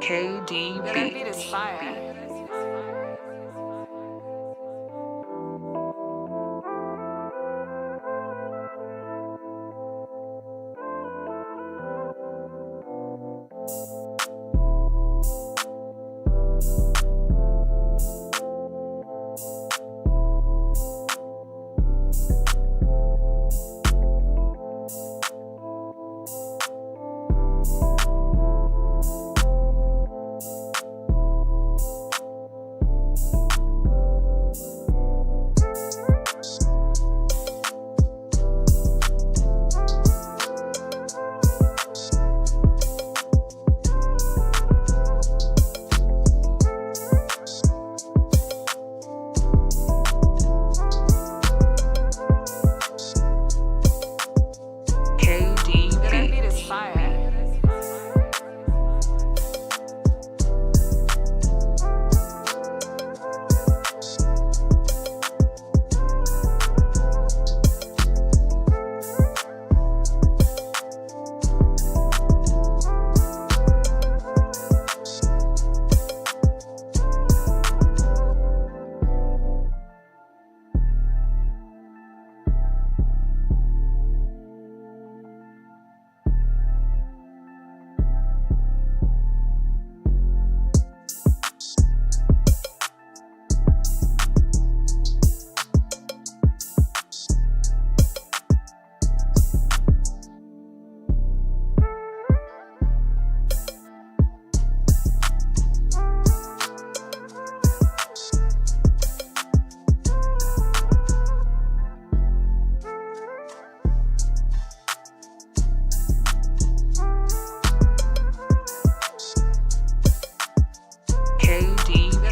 KD That beat is fire.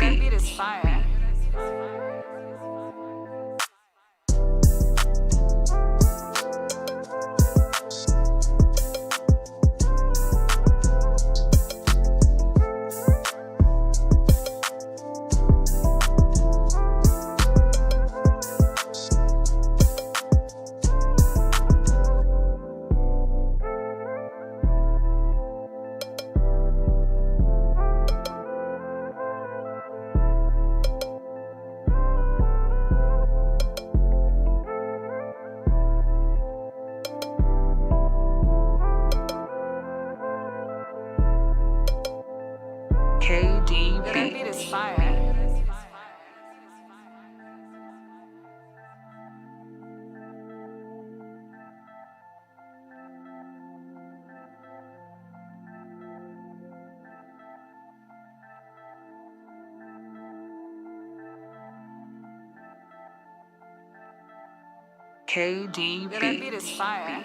That beat is fire. KD That beat is fire.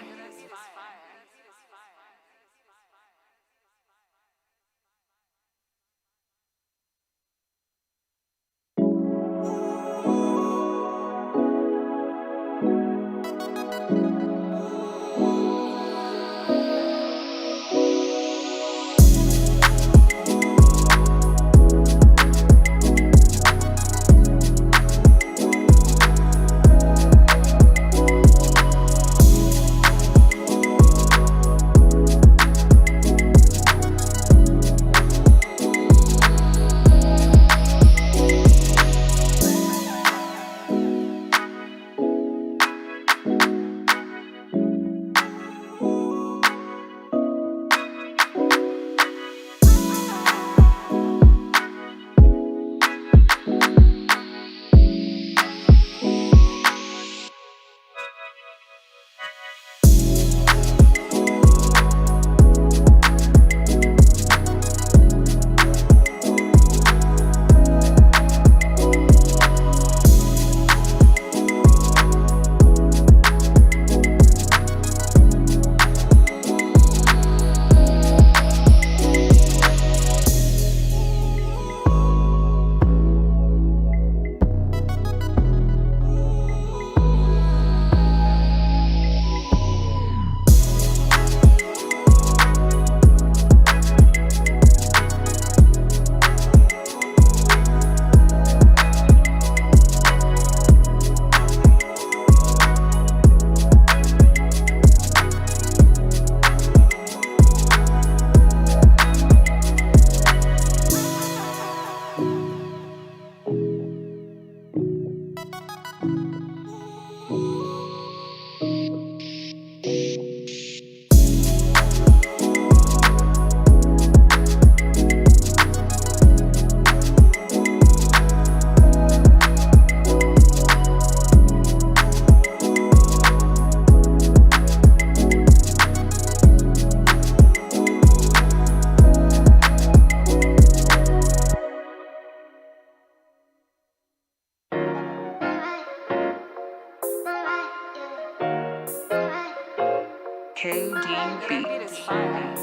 That beat is fire.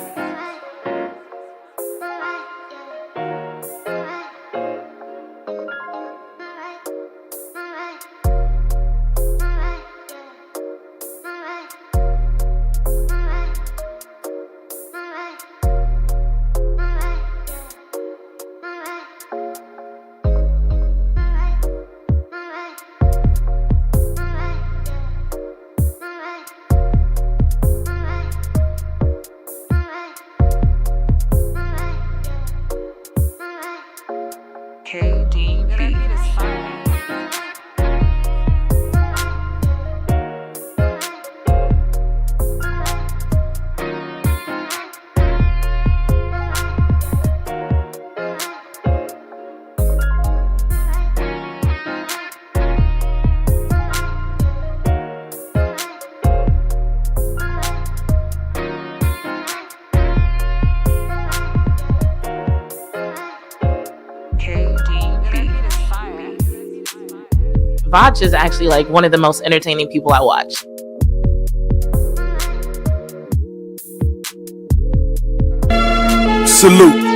Voch is actually like one of the most entertaining people I watch. Salute.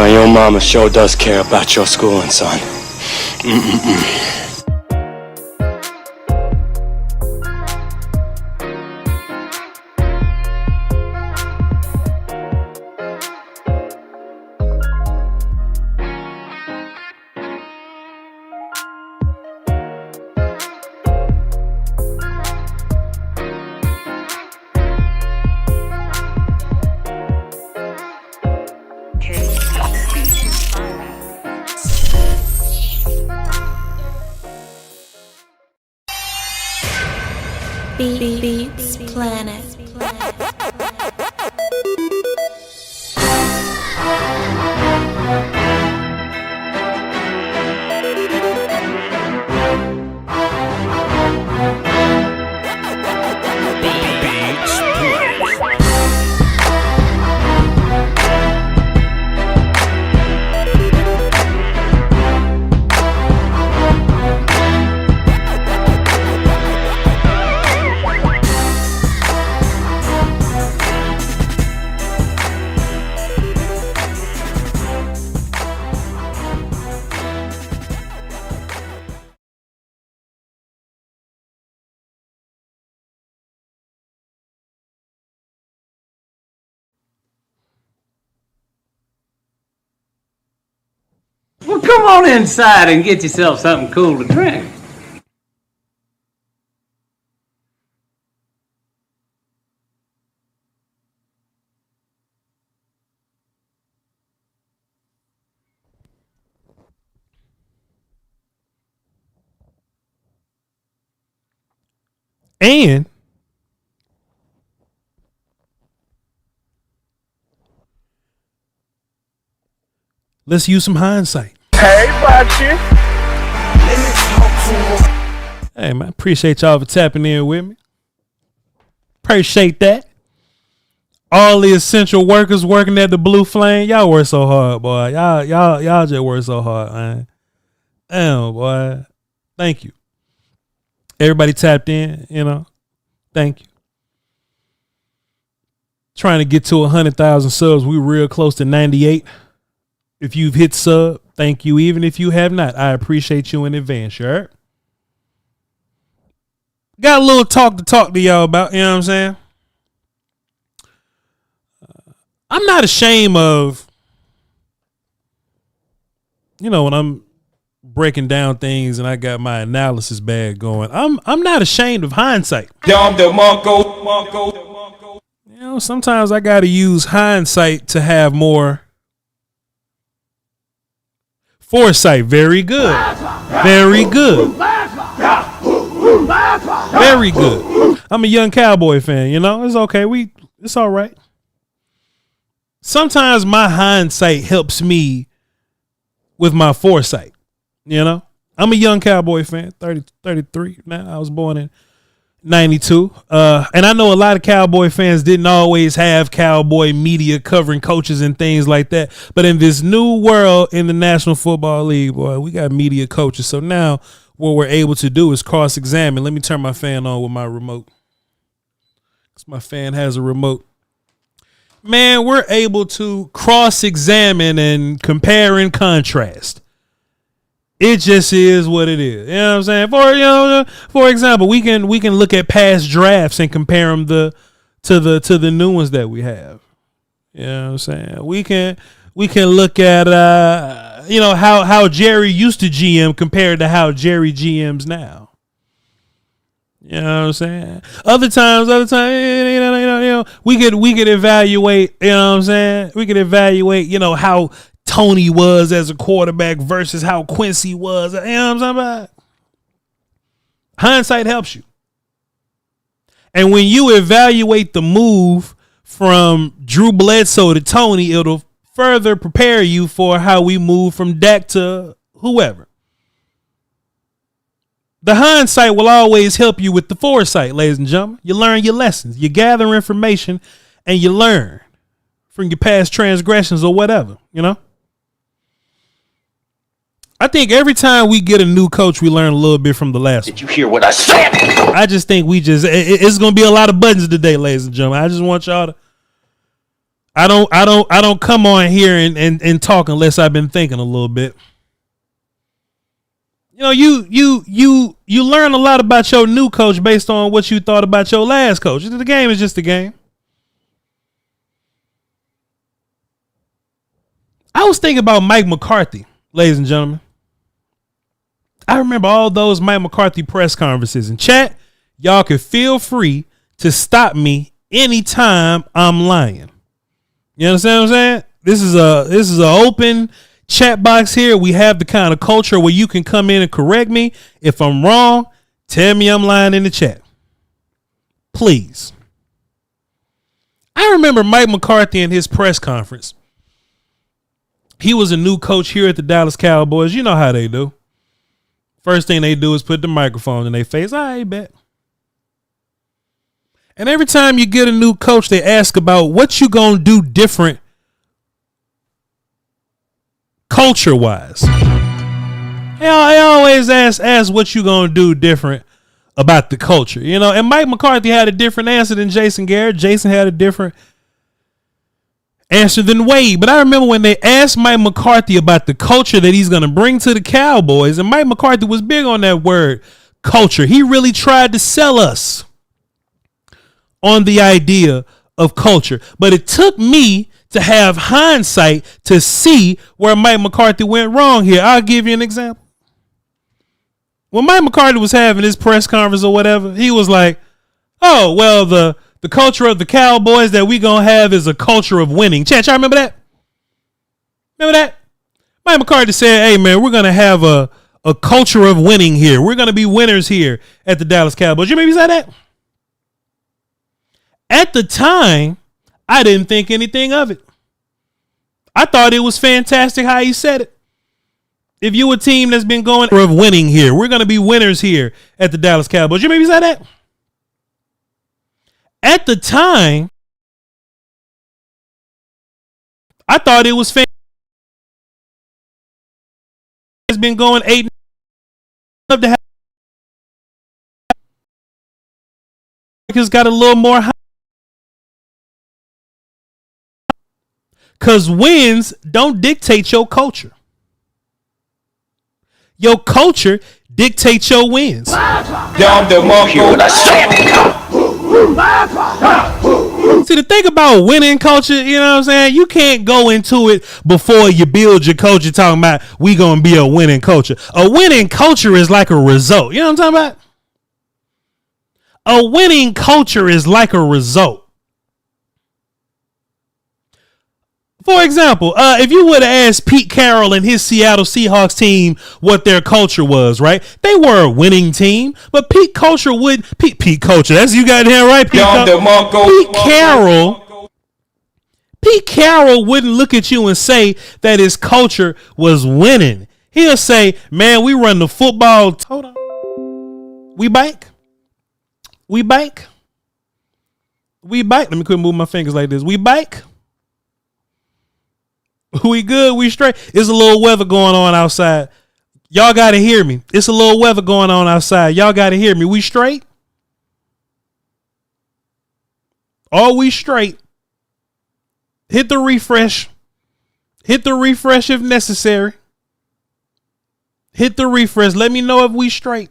Your mama sure does care about your schooling, son. Beats Planet. Well, come on inside and get yourself something cool to drink. And let's use some hindsight. Hey, Bachi. Hey, man, appreciate y'all for tapping in with me. Appreciate that. All the essential workers working at the Blue Flame, y'all work so hard, boy. Y'all just work so hard, man. Damn, boy. Thank you. Everybody tapped in, you know. Thank you. Trying to get to 100,000 subs. We real close to 98. If you've hit sub, thank you. Even if you have not, I appreciate you in advance, sure. Got a little talk to y'all about, you know what I'm saying? I'm not ashamed of, you know, when I'm breaking down things and I got my analysis bag going, I'm not ashamed of hindsight. You know, sometimes I got to use hindsight to have more foresight. Very good. Very good. Very good. I'm a young Cowboy fan, you know? It's okay. It's all right. Sometimes my hindsight helps me with my foresight, you know? I'm a young Cowboy fan, 33 now. I was born in 92. And I know a lot of Cowboy fans didn't always have Cowboy media covering coaches and things like that. But in this new world in the National Football League, boy, we got media coaches. So now what we're able to do is cross-examine. Let me turn my fan on with my remote. Because my fan has a remote. Man, we're able to cross-examine and compare and contrast. It just is what it is. You know what I'm saying? For example, we can look at past drafts and compare them to the new ones that we have. You know what I'm saying? We can look at how Jerry used to GM compared to how Jerry GMs now. You know what I'm saying? Other times, we could evaluate, you know what I'm saying? We could evaluate, how Tony was as a quarterback versus how Quincy was. You know what I'm talking about? Hindsight helps you. And when you evaluate the move from Drew Bledsoe to Tony, it'll further prepare you for how we move from Dak to whoever. The hindsight will always help you with the foresight, ladies and gentlemen. You learn your lessons. You gather information and you learn from your past transgressions or whatever, I think every time we get a new coach, we learn a little bit from the last one. Did you hear what I said? I just think it's going to be a lot of buttons today, ladies and gentlemen. I just want y'all to, I don't come on here and talk unless I've been thinking a little bit. You learn a lot about your new coach based on what you thought about your last coach. The game is just a game. I was thinking about Mike McCarthy, ladies and gentlemen. I remember all those Mike McCarthy press conferences. In chat, y'all can feel free to stop me anytime I'm lying. You understand what I'm saying? This is an open chat box here. We have the kind of culture where you can come in and correct me. If I'm wrong, tell me I'm lying in the chat. Please. I remember Mike McCarthy in his press conference. He was a new coach here at the Dallas Cowboys. You know how they do. First thing they do is put the microphone in their face. I bet. And every time you get a new coach, they ask about what you gonna do different culture-wise. They always ask what you gonna do different about the culture, And Mike McCarthy had a different answer than Jason Garrett. Jason had a different answer than Wade. But I remember when they asked Mike McCarthy about the culture that he's going to bring to the Cowboys, and Mike McCarthy was big on that word, culture. He really tried to sell us on the idea of culture. But it took me to have hindsight to see where Mike McCarthy went wrong here. I'll give you an example. When Mike McCarthy was having his press conference or whatever, he was like, oh, well, the culture of the Cowboys that we gonna have is a culture of winning. Chat, y'all remember that? Remember that? Mike McCarthy said, hey, man, we're gonna have a culture of winning here. We're gonna be winners here at the Dallas Cowboys. You maybe said that? At the time, I didn't think anything of it. I thought it was fantastic how he said it. If you a team that's been going of winning here, we're gonna be winners here at the Dallas Cowboys. You maybe said that? At the time, I thought it was fantastic. It's been going 8 of the has got a little more high. Because wins don't dictate your culture. Your culture dictates your wins. Down the monkey what I said. See, the thing about winning culture, you know what I'm saying? You can't go into it before you build your culture talking about we going to be a winning culture. A winning culture is like a result. You know what I'm talking about? A winning culture is like a result. For example, if you would have asked Pete Carroll and his Seattle Seahawks team what their culture was, right? They were a winning team, but Pete culture, that's you got here, right? Pete Carroll wouldn't look at you and say that his culture was winning. He'll say, man, we run the football. Hold on. We back. We bike. Let me quit moving my fingers like this. We bike. We good. We straight. It's a little weather going on outside. Y'all got to hear me. It's a little weather going on outside. Y'all got to hear me. We straight. Are we straight? Hit the refresh. Hit the refresh if necessary. Hit the refresh. Let me know if we straight.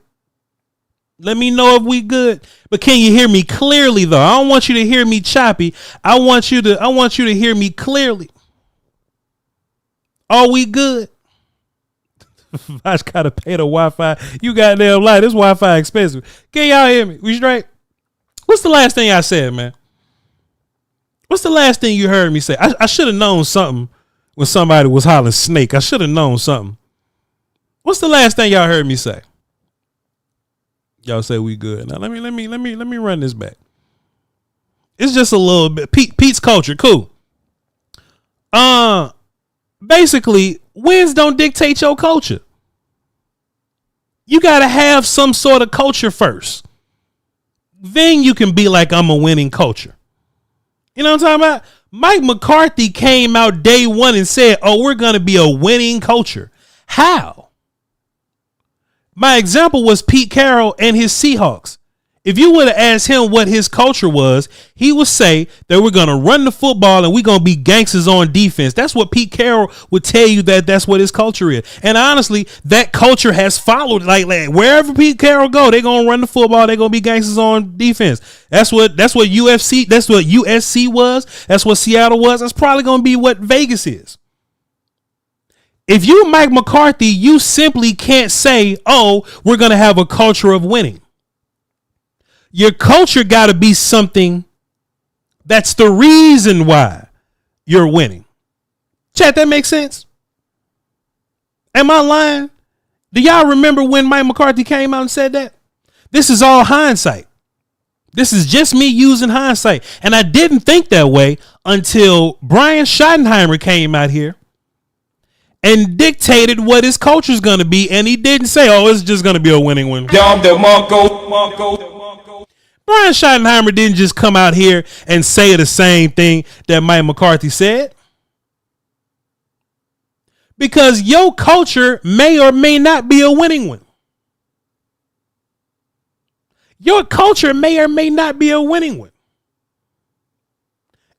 Let me know if we good. But can you hear me clearly though? I don't want you to hear me choppy. I want you to hear me clearly. Are we good? I just gotta pay the Wi-Fi. You goddamn lie. This Wi-Fi expensive. Can y'all hear me? We straight? What's the last thing I said, man? What's the last thing you heard me say? I should have known something when somebody was hollering snake. I should have known something. What's the last thing y'all heard me say? Y'all say we good. Now let me run this back. It's just a little bit. Pete's culture, cool. Basically, wins don't dictate your culture. You gotta have some sort of culture first. Then you can be like, I'm a winning culture. You know what I'm talking about? Mike McCarthy came out day one and said, oh, we're going to be a winning culture. How? My example was Pete Carroll and his Seahawks. If you would have asked him what his culture was, he would say that we're going to run the football and we're going to be gangsters on defense. That's what Pete Carroll would tell you, that's what his culture is. And honestly, that culture has followed. Like wherever Pete Carroll go, they're going to run the football. They're going to be gangsters on defense. That's what USC was. That's what Seattle was. That's probably going to be what Vegas is. If you Mike McCarthy, you simply can't say, oh, we're going to have a culture of winning. Your culture got to be something that's the reason why you're winning. Chat, that makes sense? Am I lying? Do y'all remember when Mike McCarthy came out and said that? This is all hindsight. This is just me using hindsight. And I didn't think that way until Brian Schottenheimer came out here and dictated what his culture is going to be. And he didn't say, oh, it's just going to be a winning win. Brian Schottenheimer didn't just come out here and say the same thing that Mike McCarthy said. Because your culture may or may not be a winning one. Your culture may or may not be a winning one.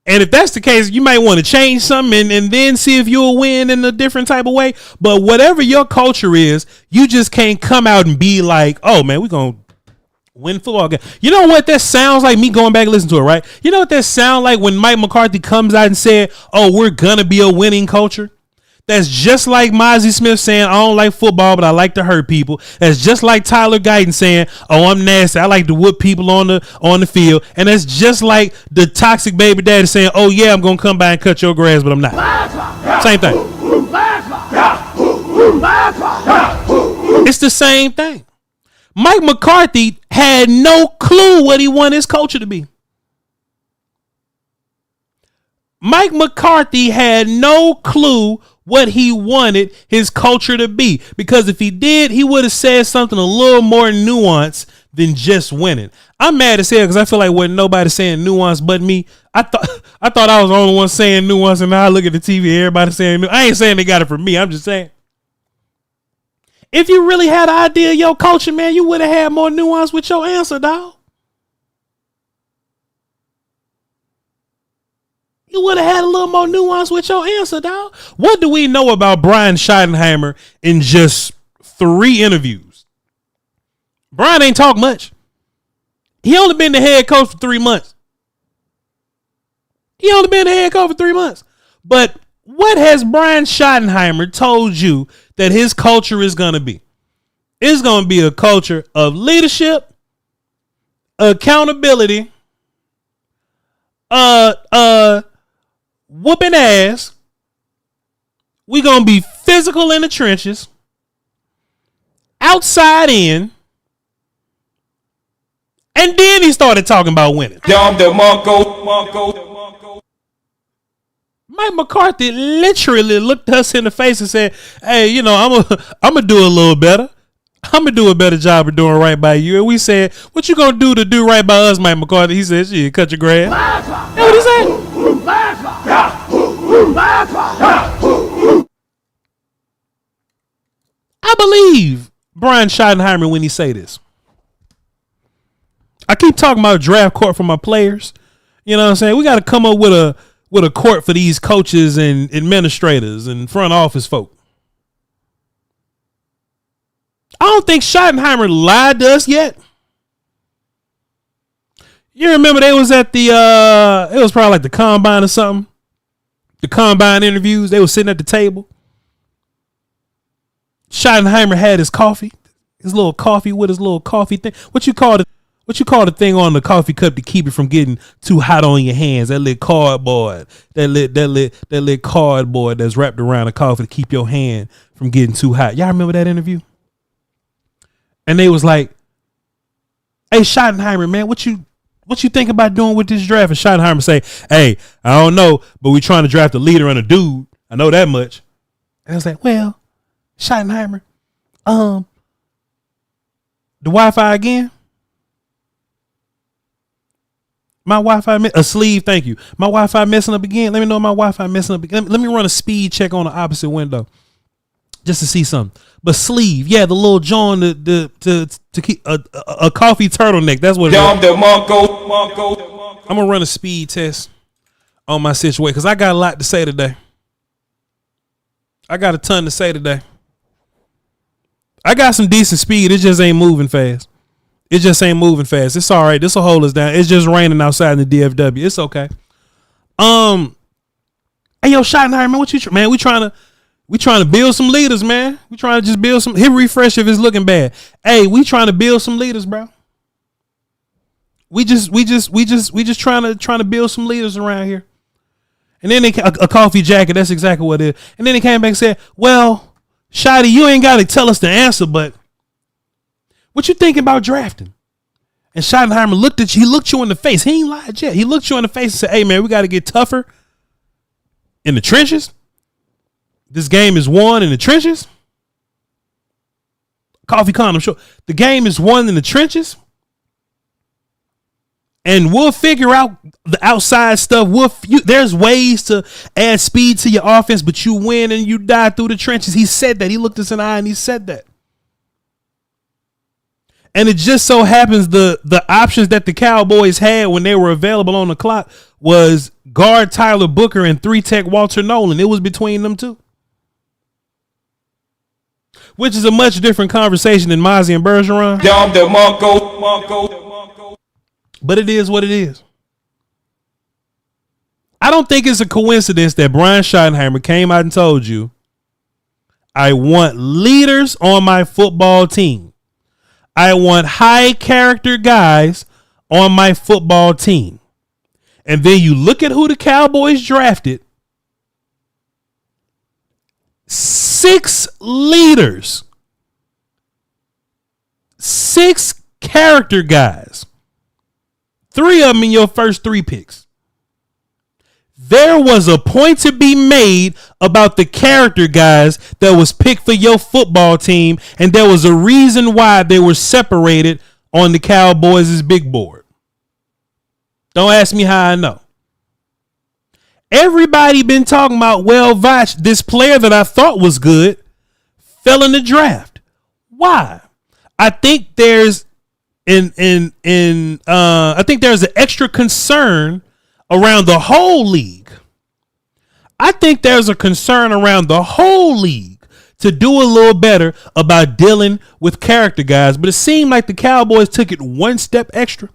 And if that's the case, you might want to change something and then see if you'll win in a different type of way. But whatever your culture is, you just can't come out and be like, oh, man, we're going to win football game. You know what that sounds like? Me going back and listening to it, right? You know what that sounds like when Mike McCarthy comes out and said, oh, we're going to be a winning culture? That's just like Mozzie Smith saying, I don't like football, but I like to hurt people. That's just like Tyler Guyton saying, oh, I'm nasty. I like to whoop people on the field. And that's just like the toxic baby daddy saying, oh, yeah, I'm going to come by and cut your grass, but I'm not. Same thing. It's the same thing. Mike McCarthy had no clue what he wanted his culture to be. Mike McCarthy had no clue what he wanted his culture to be. Because if he did, he would have said something a little more nuanced than just winning. I'm mad as hell because I feel like wasn't nobody saying nuance but me. I thought I was the only one saying nuance, and now I look at the TV, everybody saying nuance. I ain't saying they got it from me. I'm just saying. If you really had an idea of your culture, man, you would have had more nuance with your answer, dog. You would have had a little more nuance with your answer, dog. What do we know about Brian Schottenheimer in just 3 interviews? Brian ain't talk much. He only been the head coach for 3 months. But what has Brian Schottenheimer told you that his culture is going to be? It's going to be a culture of leadership, accountability, whooping ass. We going to be physical in the trenches, outside in. And then he started talking about winning. Mike McCarthy literally looked us in the face and said, hey, you know, I'm gonna do a little better. I'm gonna do a better job of doing right by you. And we said, what you gonna do to do right by us, Mike McCarthy? He said, shit, cut your grass. That's what he said. I believe Brian Schottenheimer when he say this. I keep talking about draft court for my players. You know what I'm saying? We got to come up with a court for these coaches and administrators and front office folk. I don't think Schottenheimer lied to us yet. You remember they was at the it was probably like the combine or something. The combine interviews, they were sitting at the table. Schottenheimer had his coffee, his little coffee with his little coffee thing. What you call the thing on the coffee cup to keep it from getting too hot on your hands? That lit cardboard, that lit cardboard that's wrapped around the coffee to keep your hand from getting too hot. Y'all remember that interview? And they was like, "Hey, Schottenheimer, man, what you think about doing with this draft?" And Schottenheimer say, "Hey, I don't know, but we trying to draft a leader and a dude. I know that much." And I was like, "Well, Schottenheimer, the Wi-Fi again? My Wi-Fi a sleeve, thank you. My Wi-Fi messing up again. Let me know my Wi-Fi messing up again. Let me run a speed check on the opposite window just to see something. But sleeve, yeah, the little John to keep a coffee turtleneck. That's what it is. I'm gonna run a speed test on my situation because I got a lot to say today. I got a ton to say today. I got some decent speed. It just ain't moving fast. It's all right. This will hold us down. It's just raining outside in the DFW. It's okay. Hey, yo, Schottenheimer, man, what you man? We trying to build some leaders, man. We trying to just build some. Hit refresh if it's looking bad. Hey, we trying to build some leaders, bro. We just trying to build some leaders around here. And then a coffee jacket. That's exactly what it is. And then he came back and said, "Well, Shotty, you ain't got to tell us the answer, but what you thinking about drafting?" And Schottenheimer looked you in the face. He ain't lied yet. He looked you in the face and said, "Hey, man, we got to get tougher in the trenches. This game is won in the trenches." Coffee Con, I'm sure. The game is won in the trenches. And we'll figure out the outside stuff. There's ways to add speed to your offense, but you win and you die through the trenches. He said that. He looked us in the eye and he said that. And it just so happens the options that the Cowboys had when they were available on the clock was guard Tyler Booker and 3-tech Walter Nolan. It was between them two. Which is a much different conversation than Mozzie and Bergeron. But it is what it is. I don't think it's a coincidence that Brian Schottenheimer came out and told you, "I want leaders on my football team. I want high character guys on my football team." And then you look at who the Cowboys drafted. 6 leaders. 6 character guys. 3 of them in your first 3 picks. There was a point to be made about the character guys that was picked for your football team, and there was a reason why they were separated on the Cowboys' big board. Don't ask me how I know. Everybody been talking about, well, Voch, this player that I thought was good fell in the draft. Why? I think there's I think there's an extra concern around the whole league. I think there's a concern around the whole league to do a little better about dealing with character guys. But it seemed like the Cowboys took it one step extra.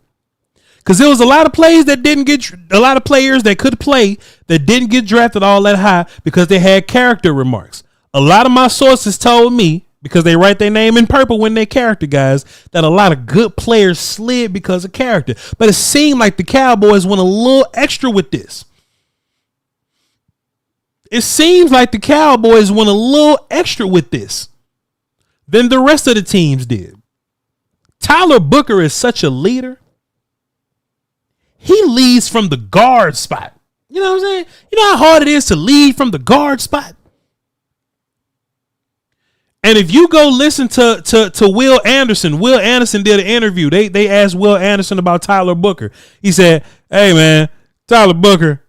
Because there was a lot of players that could play that didn't get drafted all that high because they had character remarks. A lot of my sources told me, because they write their name in purple when they're character guys, that a lot of good players slid because of character. But it seemed like the Cowboys went a little extra with this. It seems like the Cowboys went a little extra with this than the rest of the teams did. Tyler Booker is such a leader. He leads from the guard spot. You know what I'm saying? You know how hard it is to lead from the guard spot? And if you go listen to Will Anderson did an interview. They asked Will Anderson about Tyler Booker. He said, "Hey man, Tyler Booker,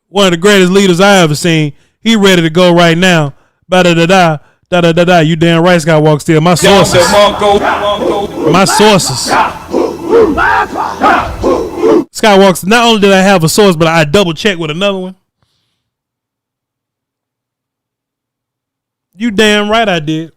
one of the greatest leaders I ever seen. He ready to go right now. Da da da da da da da da. You damn right, Skywalk. Still my sources. My sources. Skywalks. Not only did I have a source, but I double checked with another one. You damn right I did.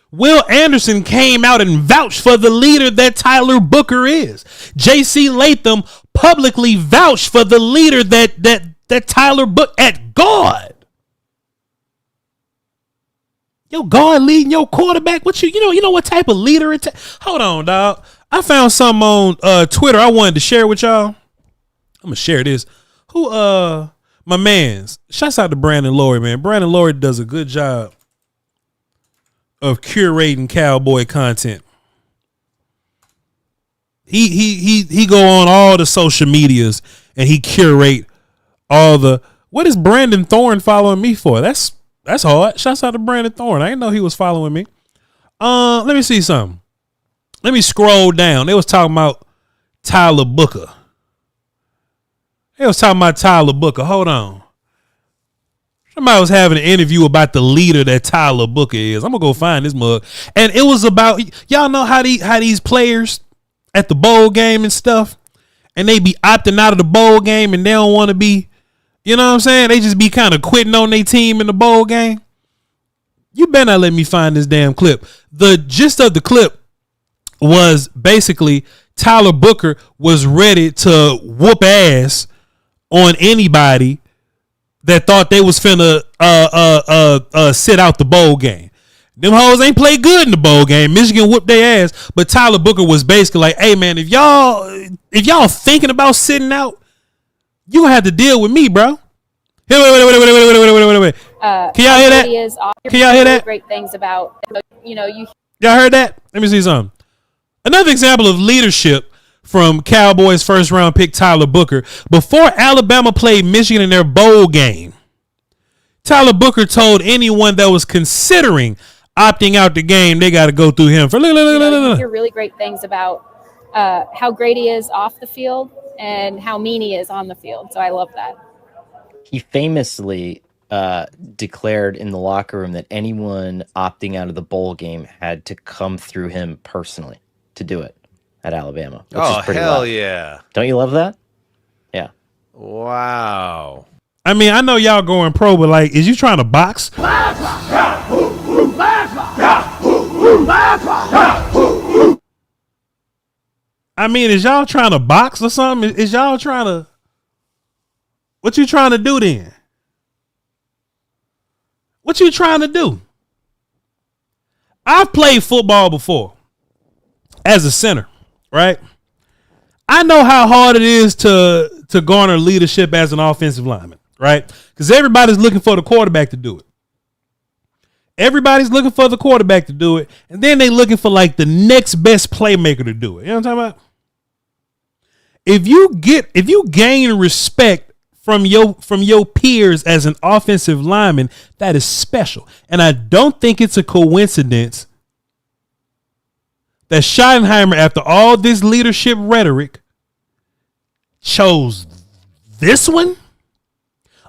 Will Anderson came out and vouched for the leader that Tyler Booker is. J.C. Latham publicly vouched for the leader that Tyler Booker at guard. Your guard leading your quarterback. What you know what type of leader it Hold on, dog. I found something on Twitter I wanted to share with y'all. I'm gonna share this. My man's. Shouts out to Brandon Laurie, man. Brandon Laurie does a good job of curating cowboy content. He go on all the social medias and he curate all the. What is Brandon Thorne following me for? That's hard. Shouts out to Brandon Thorne. I didn't know he was following me. Let me see something. Let me scroll down. They was talking about Tyler Booker. Hold on. Somebody was having an interview about the leader that Tyler Booker is. I'm gonna go find this mug. And it was about, y'all know how these players at the bowl game and stuff, and they be opting out of the bowl game and they don't want to be, you know what I'm saying? They just be kind of quitting on their team in the bowl game. You better not let me find this damn clip. The gist of the clip was basically Tyler Booker was ready to whoop ass on anybody that thought they was finna sit out the bowl game. Them hoes ain't play good in the bowl game. Michigan whooped their ass, but Tyler Booker was basically like, "Hey man, if y'all thinking about sitting out, you gonna have to deal with me, bro." Wait. Can y'all hear that? Can y'all hear that? Great things about Y'all heard that? Let me see something. Another example of leadership from Cowboys first round pick Tyler Booker. Before Alabama played Michigan in their bowl game, Tyler Booker told anyone that was considering opting out the game, they got to go through him. You hear really great things about how great he is off the field and how mean he is on the field. So I love that. He famously declared in the locker room that anyone opting out of the bowl game had to come through him personally to do it at Alabama. Which is pretty hell loud. yeah. Don't you love that? Yeah. Wow. I mean, I know y'all going pro, but like, is you trying to box? I mean, is y'all trying to box or something? Is y'all trying to... What you trying to do then? What you trying to do? I've played football before as a center, right? I know how hard it is to garner leadership as an offensive lineman, right? Because everybody's looking for the quarterback to do it. Everybody's looking for the quarterback to do it, and then they looking for like the next best playmaker to do it. You know what I'm talking about? If you gain respect from your peers as an offensive lineman, that is special. And I don't think it's a coincidence that Schottenheimer, after all this leadership rhetoric, chose this one.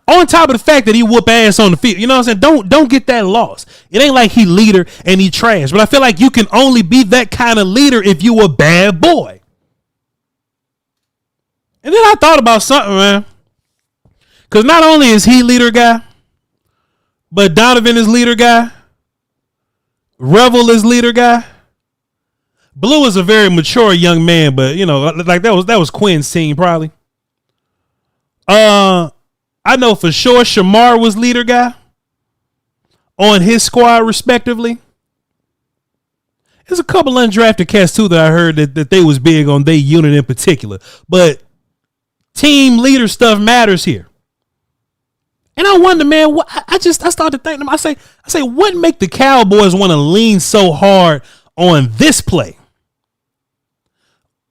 On top of the fact that he whoop ass on the field. You know what I'm saying? Don't get that lost. It ain't like he leader and he trash. But I feel like you can only be that kind of leader if you a bad boy. And then I thought about something, man. Because not only is he leader guy, but Donovan is leader guy. Revel is leader guy. Blue is a very mature young man, but you know, like that was Quinn's team probably. I know for sure Shamar was leader guy on his squad respectively. There's a couple undrafted cats too that I heard that they was big on their unit in particular, but team leader stuff matters here. And I wonder, man, I started thinking, I say, what make the Cowboys want to lean so hard on this play?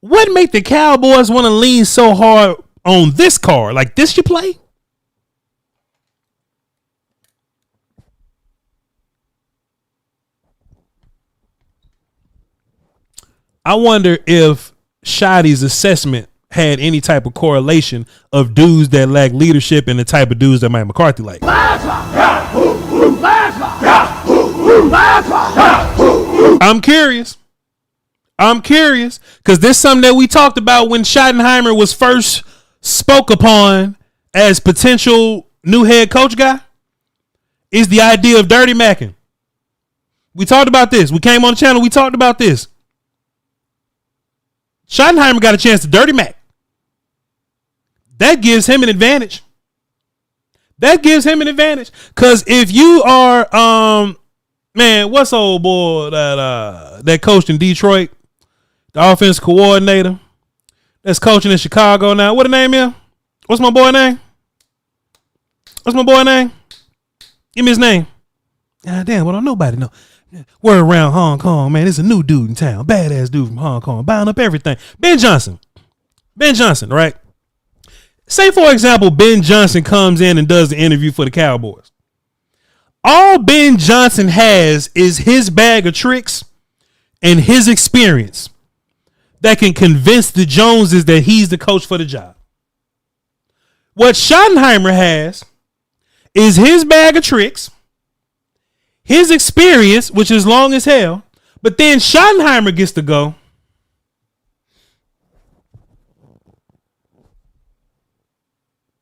What make the Cowboys want to lean so hard on this card? Like this you play? I wonder if Shoddy's assessment had any type of correlation of dudes that lack leadership and the type of dudes that Mike McCarthy like. I'm curious because this is something that we talked about when Schottenheimer was first spoke upon as potential new head coach guy, is the idea of dirty macking. We talked about this. We came on the channel. We talked about this. Schottenheimer got a chance to dirty mac. That gives him an advantage. Because if you are, man, what's old boy that coached in Detroit, the offense coordinator that's coaching in Chicago now? What the name is? What's my boy name? Give me his name. God damn, well, don't nobody know. We're around Hong Kong, man. There's a new dude in town. Badass dude from Hong Kong. Buying up everything. Ben Johnson, right? Say, for example, Ben Johnson comes in and does the interview for the Cowboys. All Ben Johnson has is his bag of tricks and his experience that can convince the Joneses that he's the coach for the job. What Schottenheimer has is his bag of tricks, his experience, which is long as hell, but then Schottenheimer gets to go,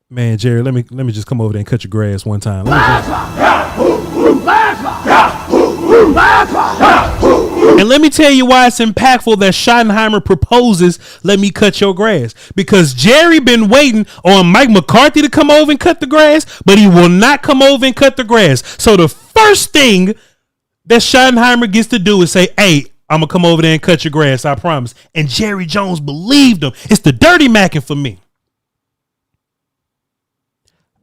man, Jerry, let me just come over there and cut your grass one time. And let me tell you why it's impactful that Schottenheimer proposes, let me cut your grass. Because Jerry been waiting on Mike McCarthy to come over and cut the grass, but he will not come over and cut the grass. So the first thing that Schottenheimer gets to do is say, hey, I'm going to come over there and cut your grass, I promise. And Jerry Jones believed him. It's the dirty macking for me.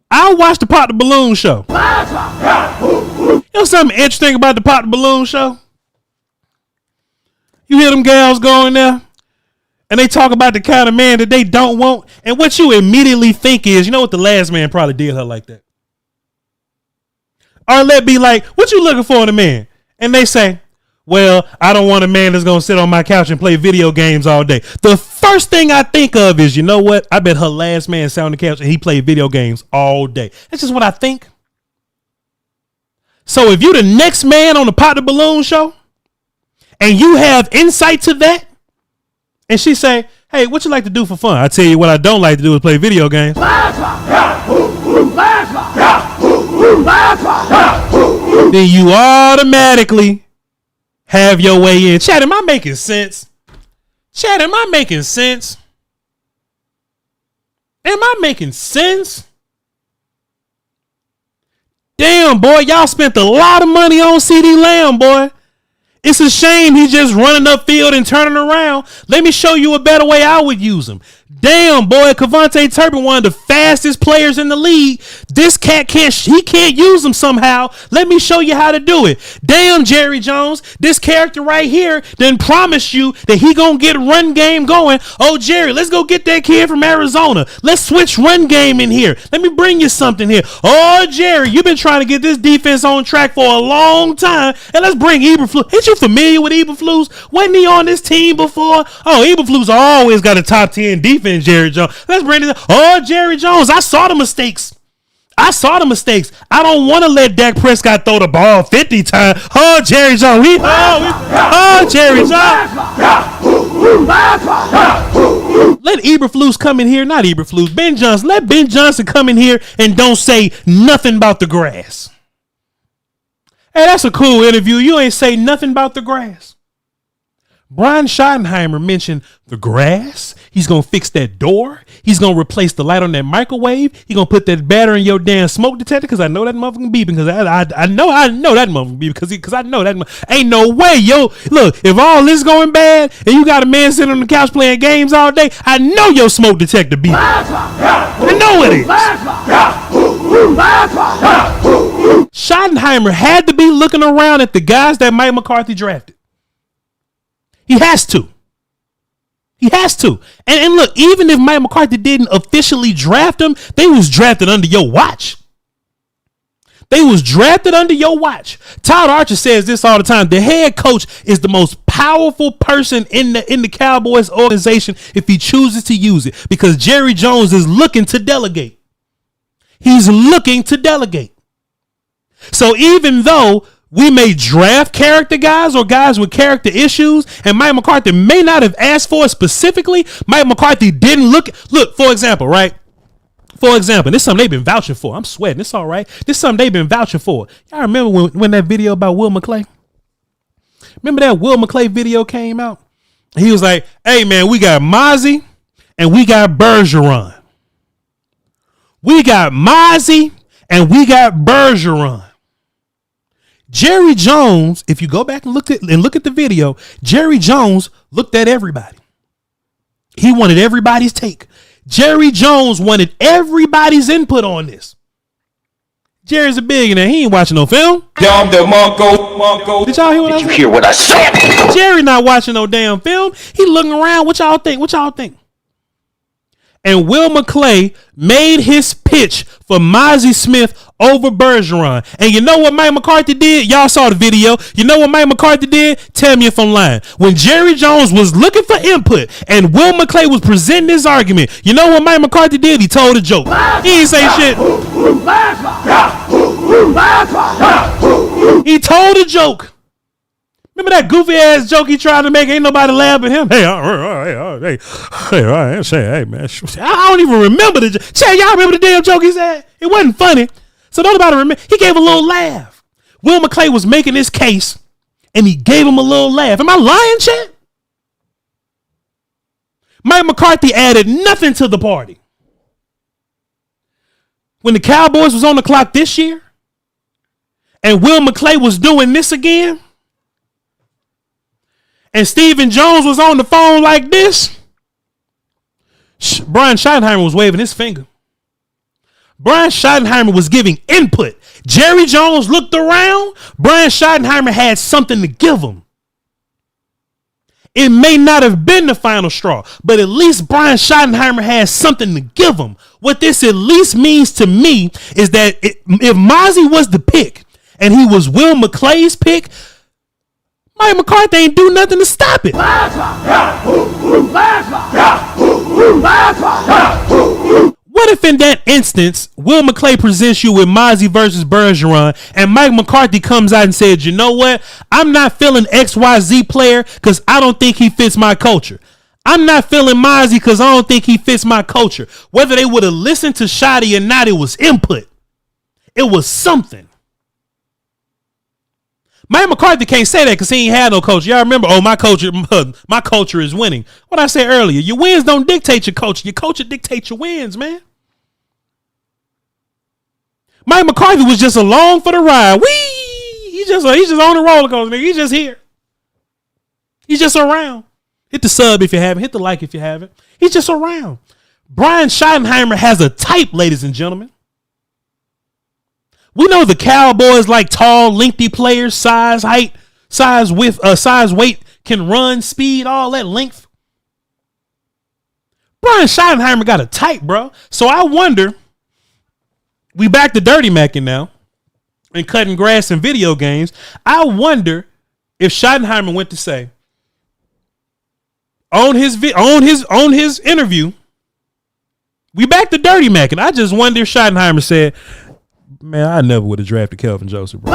I watched the Pop the Balloon show. You know something interesting about the Pop the Balloon show? You hear them gals going there, and they talk about the kind of man that they don't want, and what you immediately think is, you know what, the last man probably did her like that. Or let be like, what you looking for in a man? And they say, well, I don't want a man that's going to sit on my couch and play video games all day. The first thing I think of is, you know what? I bet her last man sat on the couch and he played video games all day. That's just what I think. So if you the next man on the Pop the Balloon show and you have insight to that, and she say, hey, what you like to do for fun? I tell you what I don't like to do is play video games. Then you automatically have your way in. Chad, am I making sense? Am I making sense? Damn, boy, y'all spent a lot of money on CD Lamb, boy. It's a shame he's just running upfield and turning around. Let me show you a better way I would use him. Damn, boy, Kevontae Turpin, one of the fastest players in the league. This cat can't use him somehow. Let me show you how to do it. Damn, Jerry Jones, this character right here didn't promise you that he gonna get run game going. Oh, Jerry, let's go get that kid from Arizona. Let's switch run game in here. Let me bring you something here. Oh, Jerry, you've been trying to get this defense on track for a long time. And let's bring Eberflus. Ain't you familiar with Eberflus? Wasn't he on this team before? Oh, Eberflus always got a top 10 defense. Jerry Jones. Let's bring it. Oh, Jerry Jones. I saw the mistakes. I don't want to let Dak Prescott throw the ball 50 times. Oh, Jerry Jones. Jerry Jones. Let Eberflus come in here. Not Eberflus. Ben Johnson. Let Ben Johnson come in here and don't say nothing about the grass. Hey, that's a cool interview. You ain't say nothing about the grass. Brian Schottenheimer mentioned the grass. He's going to fix that door. He's going to replace the light on that microwave. He's going to put that battery in your damn smoke detector because I know that motherfucking beeping because I know that motherfucking beeping because I know that ain't no way, yo. Look, if all this going bad and you got a man sitting on the couch playing games all day, I know your smoke detector beeping. I know it is. Schottenheimer had to be looking around at the guys that Mike McCarthy drafted. He has to. And look, even if Mike McCarthy didn't officially draft him, they was drafted under your watch. Todd Archer says this all the time. The head coach is the most powerful person in the Cowboys organization if he chooses to use it, because Jerry Jones is looking to delegate. He's looking to delegate. So even though we may draft character guys or guys with character issues, and Mike McCarthy may not have asked for it specifically, Mike McCarthy didn't look, for example, right? For example, this is something they've been vouching for. I'm sweating. It's all right. This is something they've been vouching for. Y'all remember when that video about Will McClay? Remember that Will McClay video came out? He was like, hey, man, we got Mozzie and we got Bergeron. We got Mozzie and we got Bergeron. Jerry Jones, if you go back and look at the video, Jerry Jones looked at everybody. He wanted everybody's take. Jerry Jones wanted everybody's input on this. Jerry's a billionaire. He ain't watching no film. Did y'all hear what I said? Hear what I said? Jerry not watching no damn film. He looking around. What y'all think? And Will McClay made his pitch for Mozzie Smith over Bergeron. And you know what Mike McCarthy did? Y'all saw the video. You know what Mike McCarthy did? Tell me if I'm lying. When Jerry Jones was looking for input and Will McClay was presenting his argument, you know what Mike McCarthy did? He told a joke. He didn't say shit. He told a joke. Remember that goofy ass joke he tried to make? Ain't nobody laugh at him. Hey, man. I don't even remember the joke. Y'all remember the damn joke he said? It wasn't funny. So don't nobody remember. He gave a little laugh. Will McClay was making his case, and he gave him a little laugh. Am I lying, Chet? Mike McCarthy added nothing to the party. When the Cowboys was on the clock this year, and Will McClay was doing this again, and Stephen Jones was on the phone like this, Brian Schottenheimer was waving his finger. Brian Schottenheimer was giving input. Jerry Jones looked around. Brian Schottenheimer had something to give him. It may not have been the final straw, but at least Brian Schottenheimer has something to give him. What this at least means to me is that if Mozzie was the pick and he was Will McClay's pick, Mike McCarthy ain't do nothing to stop it. What if in that instance, Will McClay presents you with Mozzie versus Bergeron, and Mike McCarthy comes out and said, you know what? I'm not feeling XYZ player because I don't think he fits my culture. I'm not feeling Mozzie because I don't think he fits my culture. Whether they would have listened to Shotty or not, it was input. It was something. Mike McCarthy can't say that because he ain't had no culture. Y'all remember, my culture is winning. What I said earlier, your wins don't dictate your culture. Your culture dictates your wins, man. Mike McCarthy was just along for the ride. He's just on the roller coaster, nigga. He's just here. He's just around. Hit the sub if you haven't. Hit the like if you haven't. He's just around. Brian Schottenheimer has a type, ladies and gentlemen. We know the Cowboys like tall, lengthy players, size, height, size, width, size, weight, can run, speed, all that length. Brian Schottenheimer got a type, bro. So I wonder, we back to dirty macking now and cutting grass in video games. I wonder if Schottenheimer went to say on his interview, we back to dirty macking. I just wonder if Schottenheimer said, man, I never would have drafted Kelvin Joseph, bro.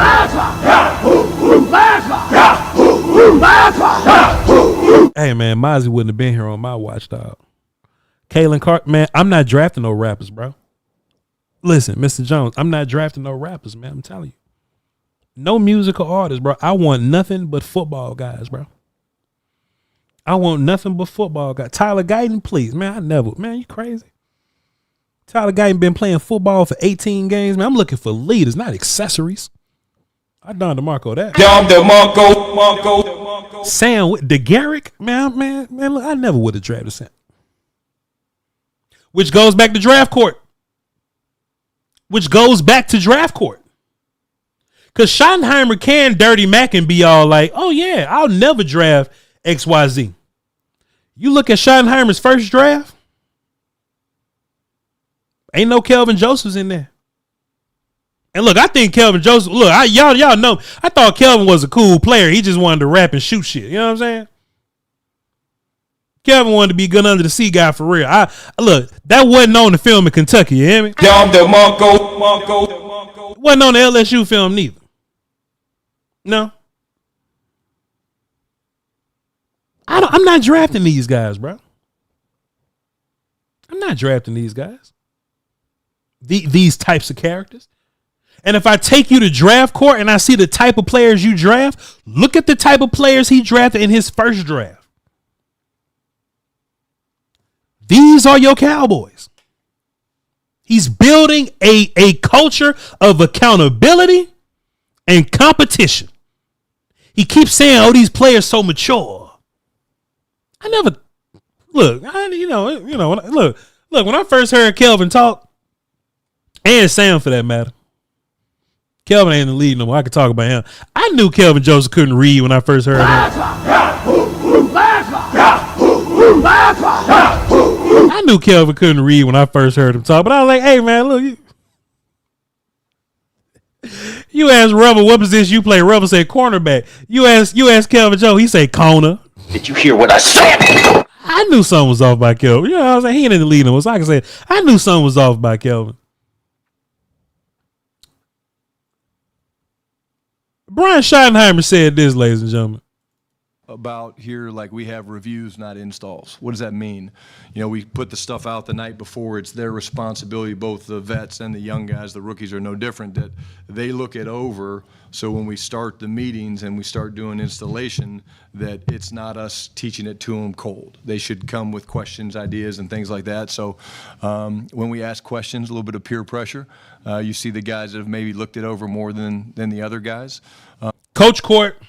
Hey, man, Mozzie wouldn't have been here on my watch, dog. Kalen Carter, man, I'm not drafting no rappers, bro. Listen, Mr. Jones, I'm not drafting no rappers, man. I'm telling you. No musical artists, bro. I want nothing but football guys, bro. I want nothing but football guys. Tyler Guyton, please, man, man, you crazy? Tyler Guyton been playing football for 18 games. Man, I'm looking for leaders, not accessories. I done DeMarco that. Sam DeGarrick, man, look, I never would have drafted Sam. Which goes back to draft court. Because Schottenheimer can dirty Mac and be all like, oh yeah, I'll never draft XYZ. You look at Schottenheimer's first draft, ain't no Kelvin Josephs in there. And look, I think Kelvin Joseph. Look, y'all know. I thought Kelvin was a cool player. He just wanted to rap and shoot shit. You know what I'm saying? Kelvin wanted to be good under the sea guy for real. Look, that wasn't on the film in Kentucky. You hear me? Wasn't on the LSU film neither. No. I'm not drafting these guys, bro. I'm not drafting these guys. These types of characters. And if I take you to draft court and I see the type of players you draft, look at the type of players he drafted in his first draft. These are your Cowboys. He's building a culture of accountability and competition. He keeps saying, "Oh, these players so mature." I never look. Look. When I first heard Kelvin talk, and Sam for that matter, Kelvin ain't in the lead no more. I could talk about him. I knew Kelvin Joseph couldn't read when I first heard him. I knew Kelvin couldn't read when I first heard him talk, but I was like, "Hey man, look, you ask Rebel what position you play. Rebel say cornerback. You ask Kelvin Joe, he say corner." Did you hear what I said? I knew something was off by Kelvin. You know what I'm saying? He ain't in the lead no more, so I can say I knew something was off by Kelvin. Brian Schottenheimer said this, ladies and gentlemen. About here, like we have reviews, not installs. What does that mean? You know, we put the stuff out the night before. It's their responsibility, both the vets and the young guys. The rookies are no different, that they look it over. So when we start the meetings and we start doing installation, that it's not us teaching it to them cold. They should come with questions, ideas, and things like that. So when we ask questions, a little bit of peer pressure. You see the guys that have maybe looked it over more than the other guys. Coach Court,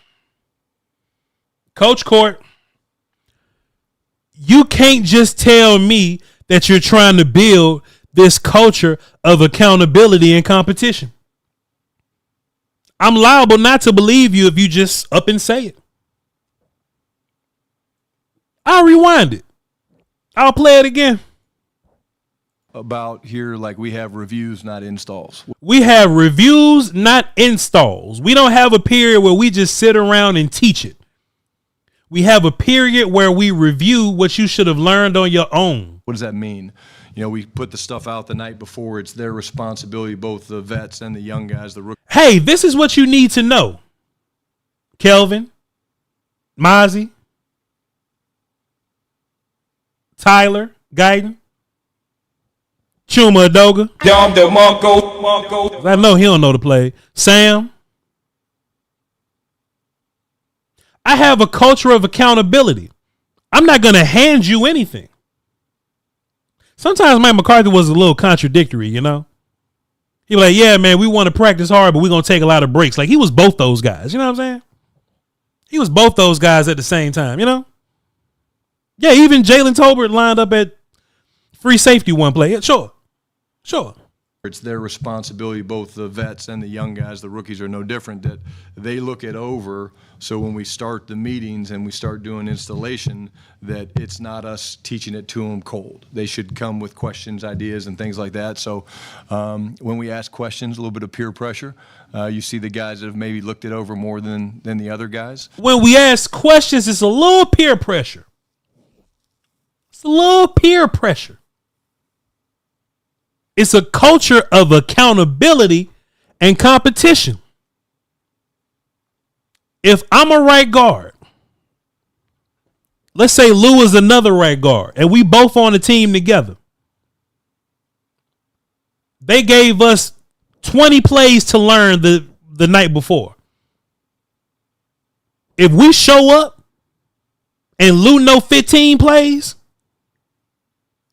you can't just tell me that you're trying to build this culture of accountability and competition. I'm liable not to believe you if you just up and say it. I'll rewind it. I'll play it again. About here, like we have reviews, not installs. We have reviews, not installs. We don't have a period where we just sit around and teach it. We have a period where we review what you should have learned on your own. What does that mean? You know, we put the stuff out the night before. It's their responsibility, both the vets and the young guys, the rookies. Hey, this is what you need to know. Kelvin, Mozzie, Tyler, Guyton, Chuma Adoga. I know he don't know the play. Sam. I have a culture of accountability. I'm not going to hand you anything. Sometimes Mike McCarthy was a little contradictory, you know. He was like, "Yeah, man, we want to practice hard, but we're going to take a lot of breaks." Like, he was both those guys. You know what I'm saying? He was both those guys at the same time, you know. Yeah, even Jalen Tolbert lined up at free safety one play. Yeah, sure. It's their responsibility, both the vets and the young guys, the rookies are no different, that they look it over. So when we start the meetings and we start doing installation, that it's not us teaching it to them cold. They should come with questions, ideas, and things like that. So when we ask questions, a little bit of peer pressure. You see the guys that have maybe looked it over more than the other guys. When we ask questions, it's a little peer pressure. It's a little peer pressure. It's a culture of accountability and competition. If I'm a right guard, let's say Lou is another right guard, and we both on the team together. They gave us 20 plays to learn the night before. If we show up and Lou know 15 plays,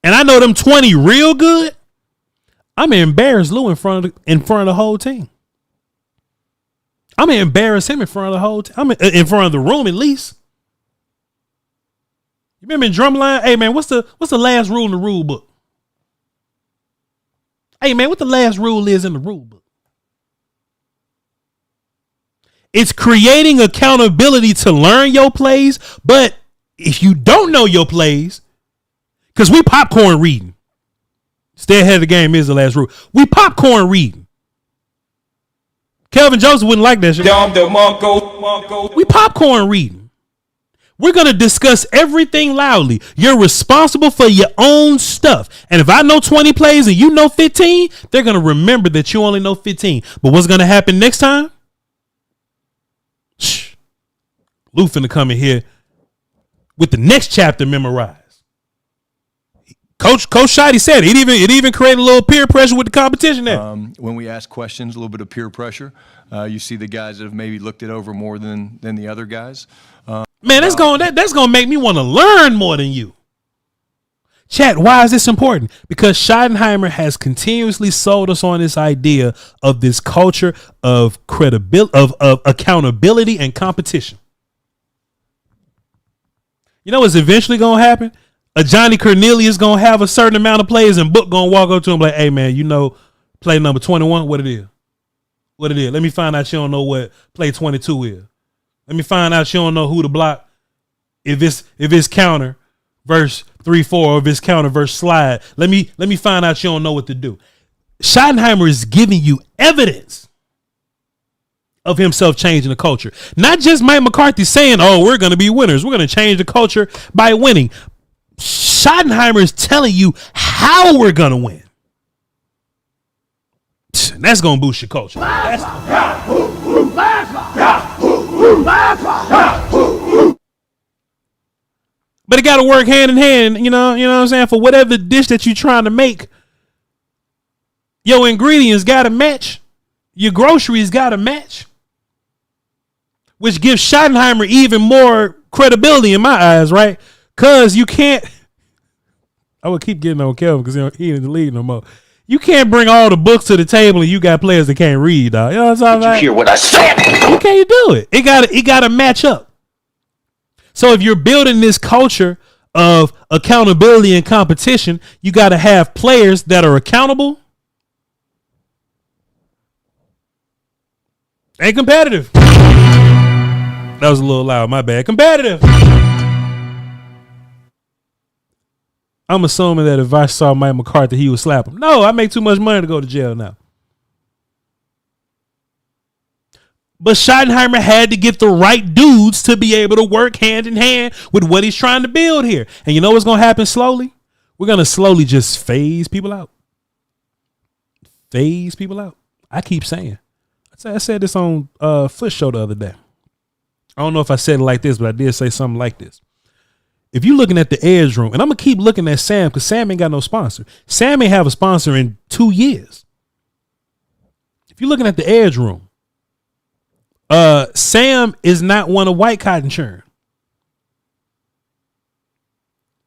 and I know them 20 real good, I'm gonna embarrass Lou in front of the whole team. I'm gonna embarrass him in front of the whole team. I'm in front of the room at least. You remember in Drumline? Hey man, what's the last rule in the rule book? Hey man, what the last rule is in the rule book? It's creating accountability to learn your plays, but if you don't know your plays, because we popcorn reading. Stay ahead of the game is the last rule. We popcorn reading. Kelvin Joseph wouldn't like that shit. We popcorn reading. We're going to discuss everything loudly. You're responsible for your own stuff. And if I know 20 plays and you know 15, they're going to remember that you only know 15. But what's going to happen next time? Shh. Lou finna come in here with the next chapter memorized. Coach Shotty said it even created a little peer pressure with the competition there. When we ask questions, a little bit of peer pressure. You see the guys that have maybe looked it over more than the other guys. Man, that's gonna make me want to learn more than you. Chat, why is this important? Because Schottenheimer has continuously sold us on this idea of this culture of credibility, of accountability and competition. You know what's eventually gonna happen? A Johnny Cornelius gonna have a certain amount of plays and Book gonna walk up to him like, hey man, you know play number 21, what it is? What it is? Let me find out you don't know what play 22 is. Let me find out you don't know who to block if it's counter verse 3-4 or if it's counter verse slide. Let me find out you don't know what to do. Schottenheimer is giving you evidence of himself changing the culture. Not just Mike McCarthy saying, oh, we're gonna be winners. We're gonna change the culture by winning. Schottenheimer is telling you how we're gonna win. That's gonna boost your culture. But it gotta work hand in hand, you know what I'm saying? For whatever dish that you're trying to make, your ingredients gotta match, your groceries gotta match, which gives Schottenheimer even more credibility in my eyes, right? Cause you can't, I would keep getting on Kelvin because he ain't in the league no more. You can't bring all the books to the table and you got players that can't read, dog. You know what I'm talking about? You hear what I said? You can't do it. It gotta match up. So if you're building this culture of accountability and competition, you gotta have players that are accountable and competitive. That was a little loud, my bad. Competitive. I'm assuming that if I saw Mike McCarthy, he would slap him. No, I make too much money to go to jail now. But Schottenheimer had to get the right dudes to be able to work hand in hand with what he's trying to build here. And you know what's going to happen slowly? We're going to slowly just phase people out. Phase people out. I keep saying. I said this on Foot Show the other day. I don't know if I said it like this, but I did say something like this. If you're looking at the Edge Room, and I'm going to keep looking at Sam because Sam ain't got no sponsor. Sam ain't have a sponsor in 2 years. If you're looking at the Edge Room, Sam is not one of White Cotton Churn.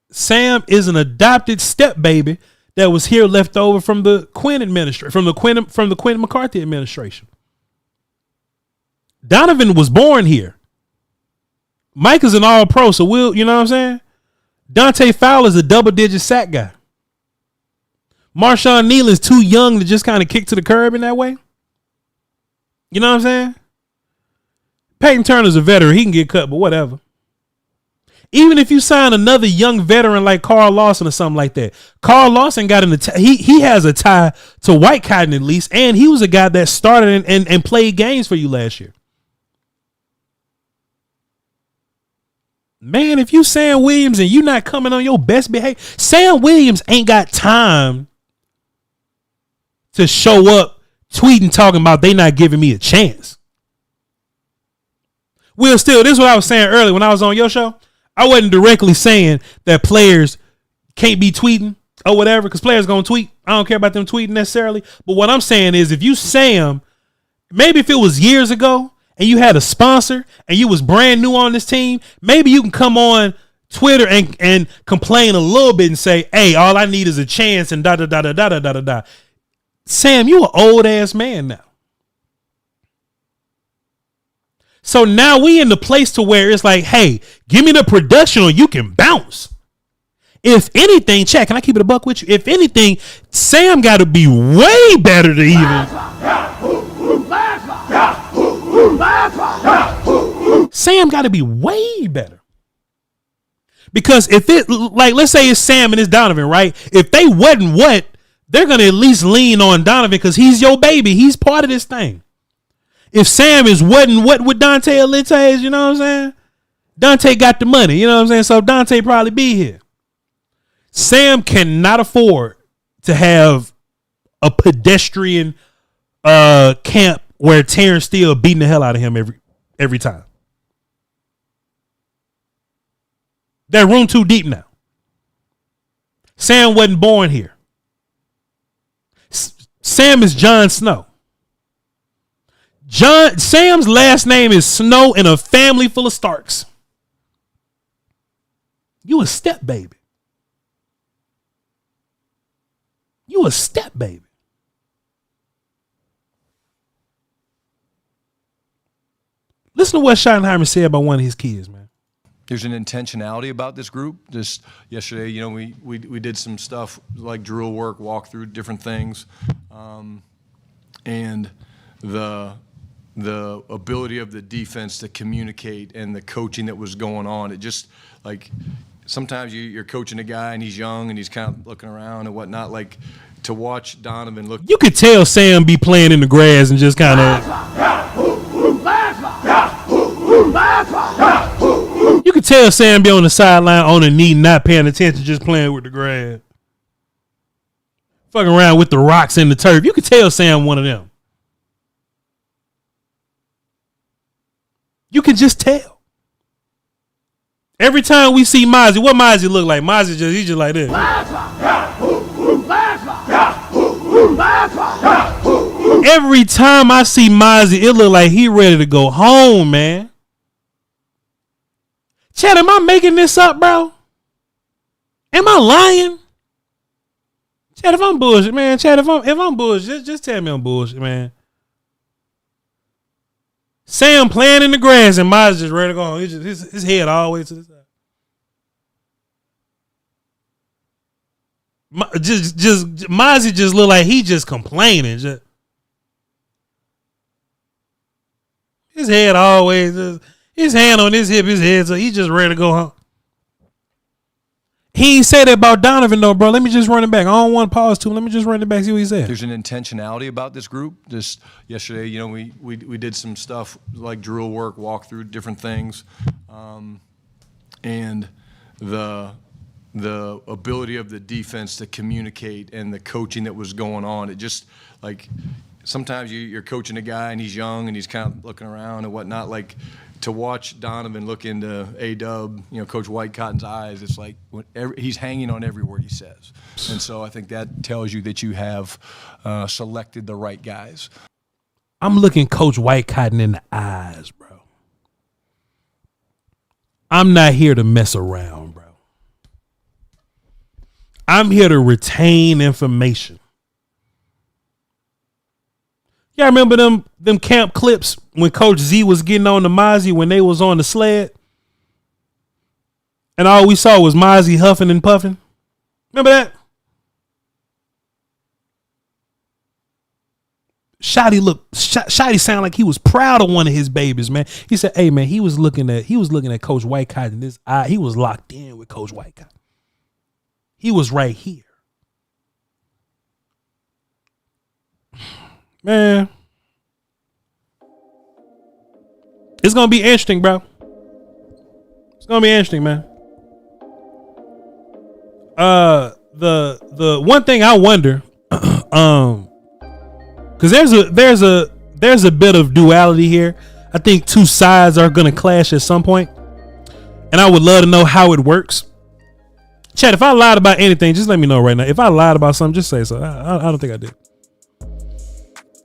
Sam is an adopted step baby that was here left over from the Quinn administration, from the Quinn McCarthy administration. Donovan was born here. Mike is an all-pro, so you know what I'm saying? Dante Fowler's a double-digit sack guy. Marshawn Nealon's too young to just kind of kick to the curb in that way. You know what I'm saying? Peyton Turner's a veteran. He can get cut, but whatever. Even if you sign another young veteran like Carl Lawson or something like that, Carl Lawson got in the he has a tie to White Cotton at least, and he was a guy that started and played games for you last year. Man, if you Sam Williams and you not coming on your best behavior, Sam Williams ain't got time to show up tweeting talking about they not giving me a chance. Will Still, this is what I was saying earlier when I was on your show. I wasn't directly saying that players can't be tweeting or whatever, because players gonna tweet. I don't care about them tweeting necessarily. But what I'm saying is if you Sam, maybe if it was years ago, and you had a sponsor and you was brand new on this team, maybe you can come on Twitter and complain a little bit and say, hey, all I need is a chance and da-da-da-da-da-da-da-da. Sam, you an old ass man now. So now we in the place to where it's like, hey, give me the production or you can bounce. If anything, Chad, can I keep it a buck with you? If anything, Sam got to be way better to even... Sam got to be way better. Because if it, like, let's say it's Sam and it's Donovan, right? If they wasn't what, they're going to at least lean on Donovan because he's your baby. He's part of this thing. If Sam is what with Dante Alente is, you know what I'm saying? Dante got the money, you know what I'm saying? So Dante probably be here. Sam cannot afford to have a pedestrian camp where Terrence Steele beating the hell out of him every time. That room too deep now. Sam wasn't born here. Sam is Jon Snow. Sam's last name is Snow in a family full of Starks. You a step baby. You a step baby. Listen to what Schottenheimer said about one of his kids, man. There's an intentionality about this group. Just yesterday, you know, we did some stuff like drill work, walk through different things, and the ability of the defense to communicate and the coaching that was going on. It just, like, sometimes you're coaching a guy and he's young and he's kind of looking around and whatnot. Like, to watch Donovan look. You could tell Sam be playing in the grass and just kind of. You could tell Sam be on the sideline on a knee, not paying attention, just playing with the grass. Fucking around with the rocks and the turf. You could tell Sam one of them. You can just tell. Every time we see Mozzie, what Mozzie look like? Mozzie he's just like this. Every time I see Mozzie, it look like he ready to go home, man. Chad, am I making this up, bro? Am I lying? Chad, if I'm bullshit, man. Chad, if I'm bullshit, just tell me I'm bullshit, man. Sam playing in the grass and Mozzie just ready to go home. His head all the way to the side. Mozzie just look like he just complaining. His head always, his hand on his hip, his head, so he just ready to go home. He ain't say that about Donovan though, bro. Let me just run it back. I don't want to pause too. Let me just run it back, see what he said. There's an intentionality about this group. Just yesterday, you know, we did some stuff like drill work, walk through different things, and the ability of the defense to communicate and the coaching that was going on. It just, like, sometimes you're coaching a guy and he's young and he's kind of looking around and whatnot. Like, to watch Donovan look into A-Dub, you know, Coach White Cotton's eyes, it's like he's hanging on every word he says. And so I think that tells you that you have selected the right guys. I'm looking Coach White Cotton in the eyes, bro. I'm not here to mess around, bro. I'm here to retain information. Y'all remember them camp clips when Coach Z was getting on the Mozzie when they was on the sled? And all we saw was Mozzie huffing and puffing. Remember that? Shotty sounded like he was proud of one of his babies, man. He said, hey man, he was looking at Coach White Cotton in his eye. He was locked in with Coach White Cotton. He was right here. Man, it's gonna be interesting, bro. It's gonna be interesting, man. The one thing I wonder, because there's a bit of duality here. I think two sides are gonna clash at some point, and I would love to know how it works. Chad, if I lied about anything, just let me know right now. If I lied about something, just say so. I don't think I did.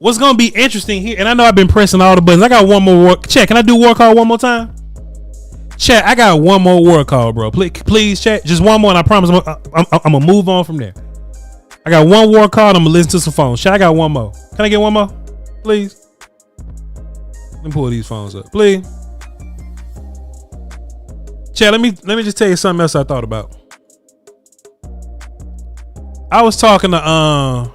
What's going to be interesting here, and I know I've been pressing all the buttons. I got one more work. Chat, can I do war call one more time? Chat, I got one more war call, bro. Please, chat, just one more, and I promise I'm going to move on from there. I got one war call, and I'm going to listen to some phones. Chat, I got one more. Can I get one more? Please? Let me pull these phones up. Please? Chat, let me just tell you something else I thought about. I was talking to, I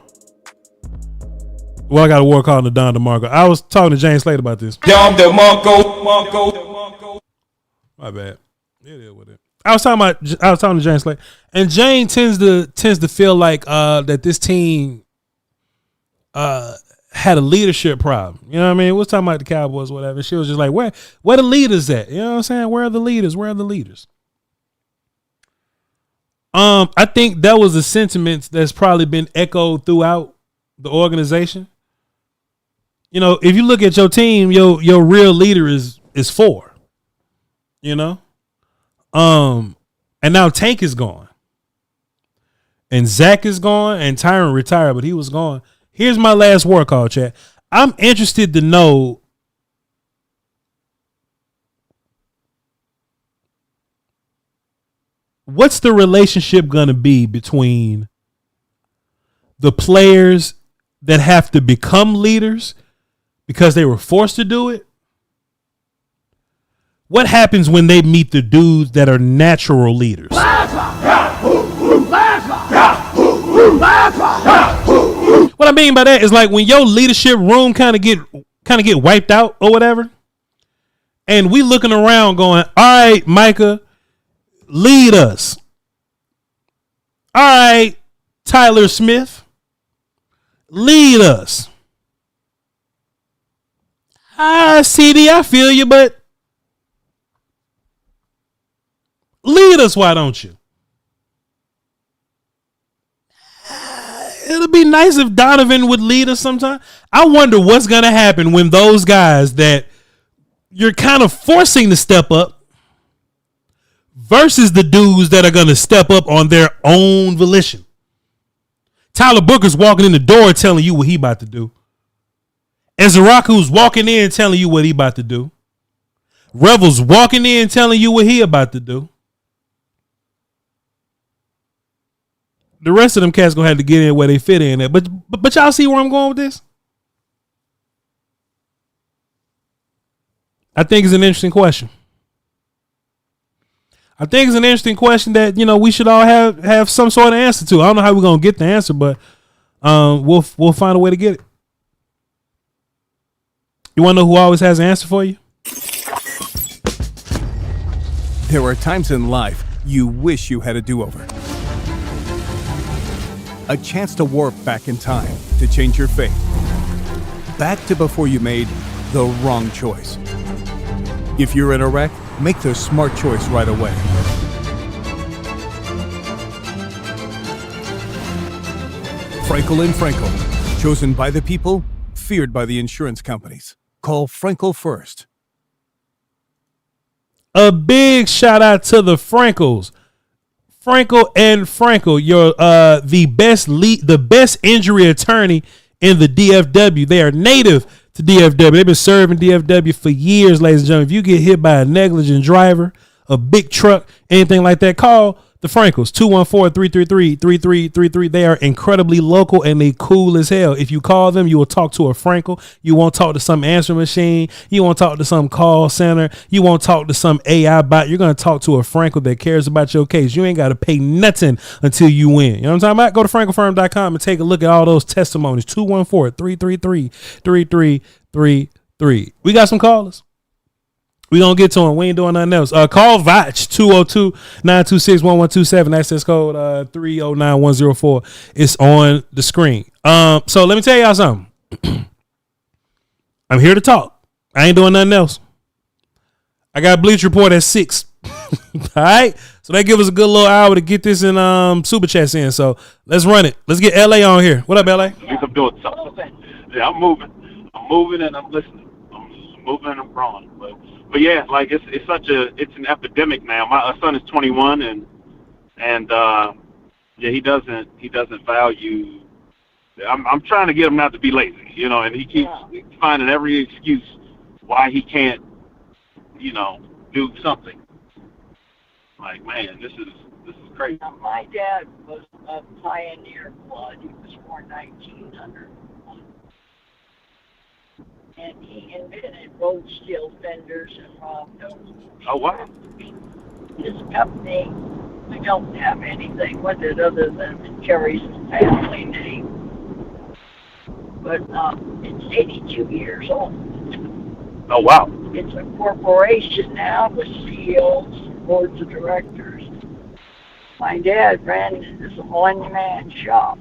got a war call to Don DeMarco. I was talking to James Slade about this. Don DeMarco. My bad. It is with it. I was talking to James Slade, and Jane tends to feel like that this team has had a leadership problem. You know what I mean? We're talking about the Cowboys, whatever. She was just like, where the leaders at? You know what I'm saying? Where are the leaders? Where are the leaders? I think that was a sentiment that's probably been echoed throughout the organization. You know, if you look at your team, your real leader is 4. You know? And now Tank is gone. And Zach is gone, and Tyron retired, but he was gone. Here's my last word call, chat. I'm interested to know what's the relationship going to be between the players that have to become leaders because they were forced to do it. What happens when they meet the dudes that are natural leaders? What I mean by that is like when your leadership room kind of get wiped out or whatever, and we looking around going, all right, Micah, lead us. All right, Tyler Smith, lead us. CD, I feel you, but lead us, why don't you? It'll be nice if Donovan would lead us sometime. I wonder what's going to happen when those guys that you're kind of forcing to step up versus the dudes that are going to step up on their own volition. Tyler Booker's walking in the door telling you what he about to do. And Zaraku's walking in telling you what he about to do. Revel's walking in telling you what he about to do. The rest of them cats gonna have to get in where they fit in at. But y'all see where I'm going with this? I think it's an interesting question. I think it's an interesting question that, you know, we should all have some sort of answer to. I don't know how we're gonna get the answer, but we'll find a way to get it. You wanna know who always has an answer for you? There are times in life you wish you had a do-over. A chance to warp back in time to change your fate. Back to before you made the wrong choice. If you're in a wreck, make the smart choice right away. Frankel & Frankel. Chosen by the people, feared by the insurance companies. Call Frankel first. A big shout out to the Frankels. Frankel and Frankel, you're the best injury attorney in the DFW. They are native to DFW. They've been serving DFW for years, ladies and gentlemen. If you get hit by a negligent driver, a big truck, anything like that, call the Frankels, 214-333-3333. They are incredibly local and they cool as hell. If you call them, you will talk to a Frankel. You won't talk to some answer machine. You won't talk to some call center. You won't talk to some AI bot. You're going to talk to a Frankel that cares about your case. You ain't got to pay nothing until you win. You know what I'm talking about? Go to frankelfirm.com and take a look at all those testimonies. 214-333-3333. We got some callers. We gonna get to him. We ain't doing nothing else. Call Voch 202-926-1127. Access code 309104. It's on the screen. So let me tell y'all something. I'm here to talk. I ain't doing nothing else. I got Bleach Report at 6. All right. So that give us a good little hour to get this in super chats in. So let's run it. Let's get LA on here. What up, LA? At least I'm doing something. Yeah, I'm moving. I'm moving and I'm listening. I'm just moving and I'm growing. But yeah, like it's an epidemic now. My son is 21 and yeah, he doesn't value. I'm trying to get him not to be lazy, you know, and he keeps finding every excuse why he can't, you know, do something. Like, man, this is crazy. My dad was a pioneer blood. He was born 1900. And he invented road steel fenders and rock noses. Oh, wow. His company, we don't have anything with it other than it carries the family name. But it's 82 years old. Oh, wow. It's a corporation now with CEOs, boards of directors. My dad ran this one-man shop.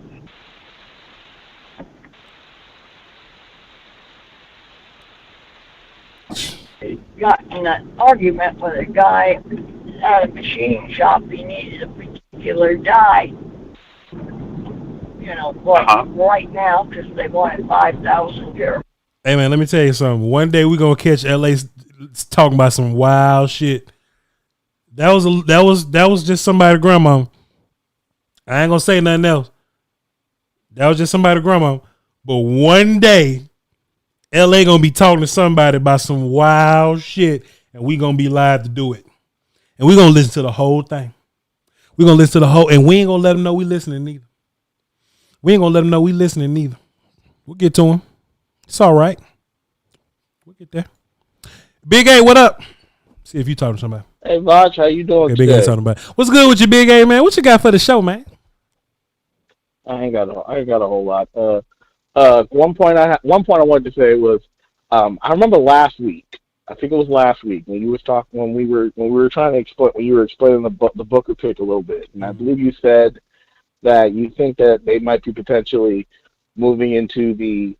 got in an argument with a guy at a machine shop. He needed a particular die, right now because they wanted 5,000 here. Hey man, let me tell you something. One day we're gonna catch LA talking about some wild shit. That was just somebody's grandma. I ain't gonna say nothing else. That was just somebody's grandma. But one day, LA gonna be talking to somebody about some wild shit, and we gonna be live to do it. And we gonna listen to the whole thing. We gonna listen to the whole, and we ain't gonna let them know we listening neither. We ain't gonna let them know we listening neither. We'll get to them. It's all right. We'll get there. Big A, what up? See if you talking to somebody. Hey, Voch, how you doing Okay, Big today? A talking about. What's good with you, Big A, man? What you got for the show, man? I ain't got a whole lot. One point I wanted to say was, I remember last week. I think it was last week when you was talking when we were trying to explain when you were explaining the Booker pick a little bit, and I believe you said that you think that they might be potentially moving into in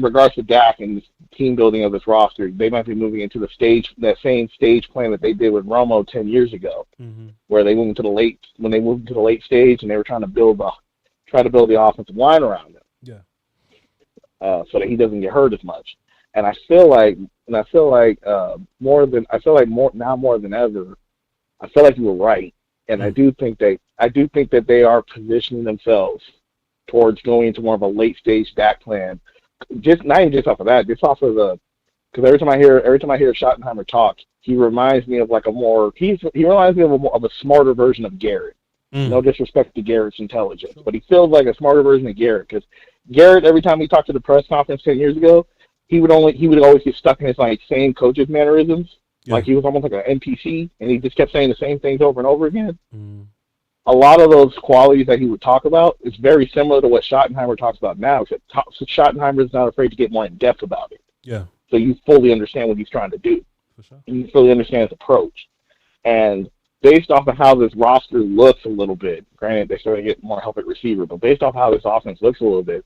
regards to Dak and the team building of this roster, they might be moving into that same stage plan that they did with Romo 10 years ago, where they moved into the late stage and they were trying to build the offensive line around him. Yeah. So that he doesn't get hurt as much. And I feel like more than ever, I feel like you were right. And I do think that they are positioning themselves towards going into more of a late stage Dak plan. Just not even just off of that, just off of because every time I hear Schottenheimer talk, he reminds me of he reminds me of a smarter version of Garrett. No disrespect to Garrett's intelligence, but he feels like a smarter version of Garrett, because Garrett, every time he talked to the press conference 10 years ago, he would always get stuck in his same coach's mannerisms. Yeah. Like he was almost like an NPC, and he just kept saying the same things over and over again. A lot of those qualities that he would talk about is very similar to what Schottenheimer talks about now, except Schottenheimer is not afraid to get more in depth about it. Yeah. So you fully understand what he's trying to do. For sure. You fully understand his approach. And based off of how this roster looks a little bit, granted they're starting to get more help at receiver, but based off how this offense looks a little bit,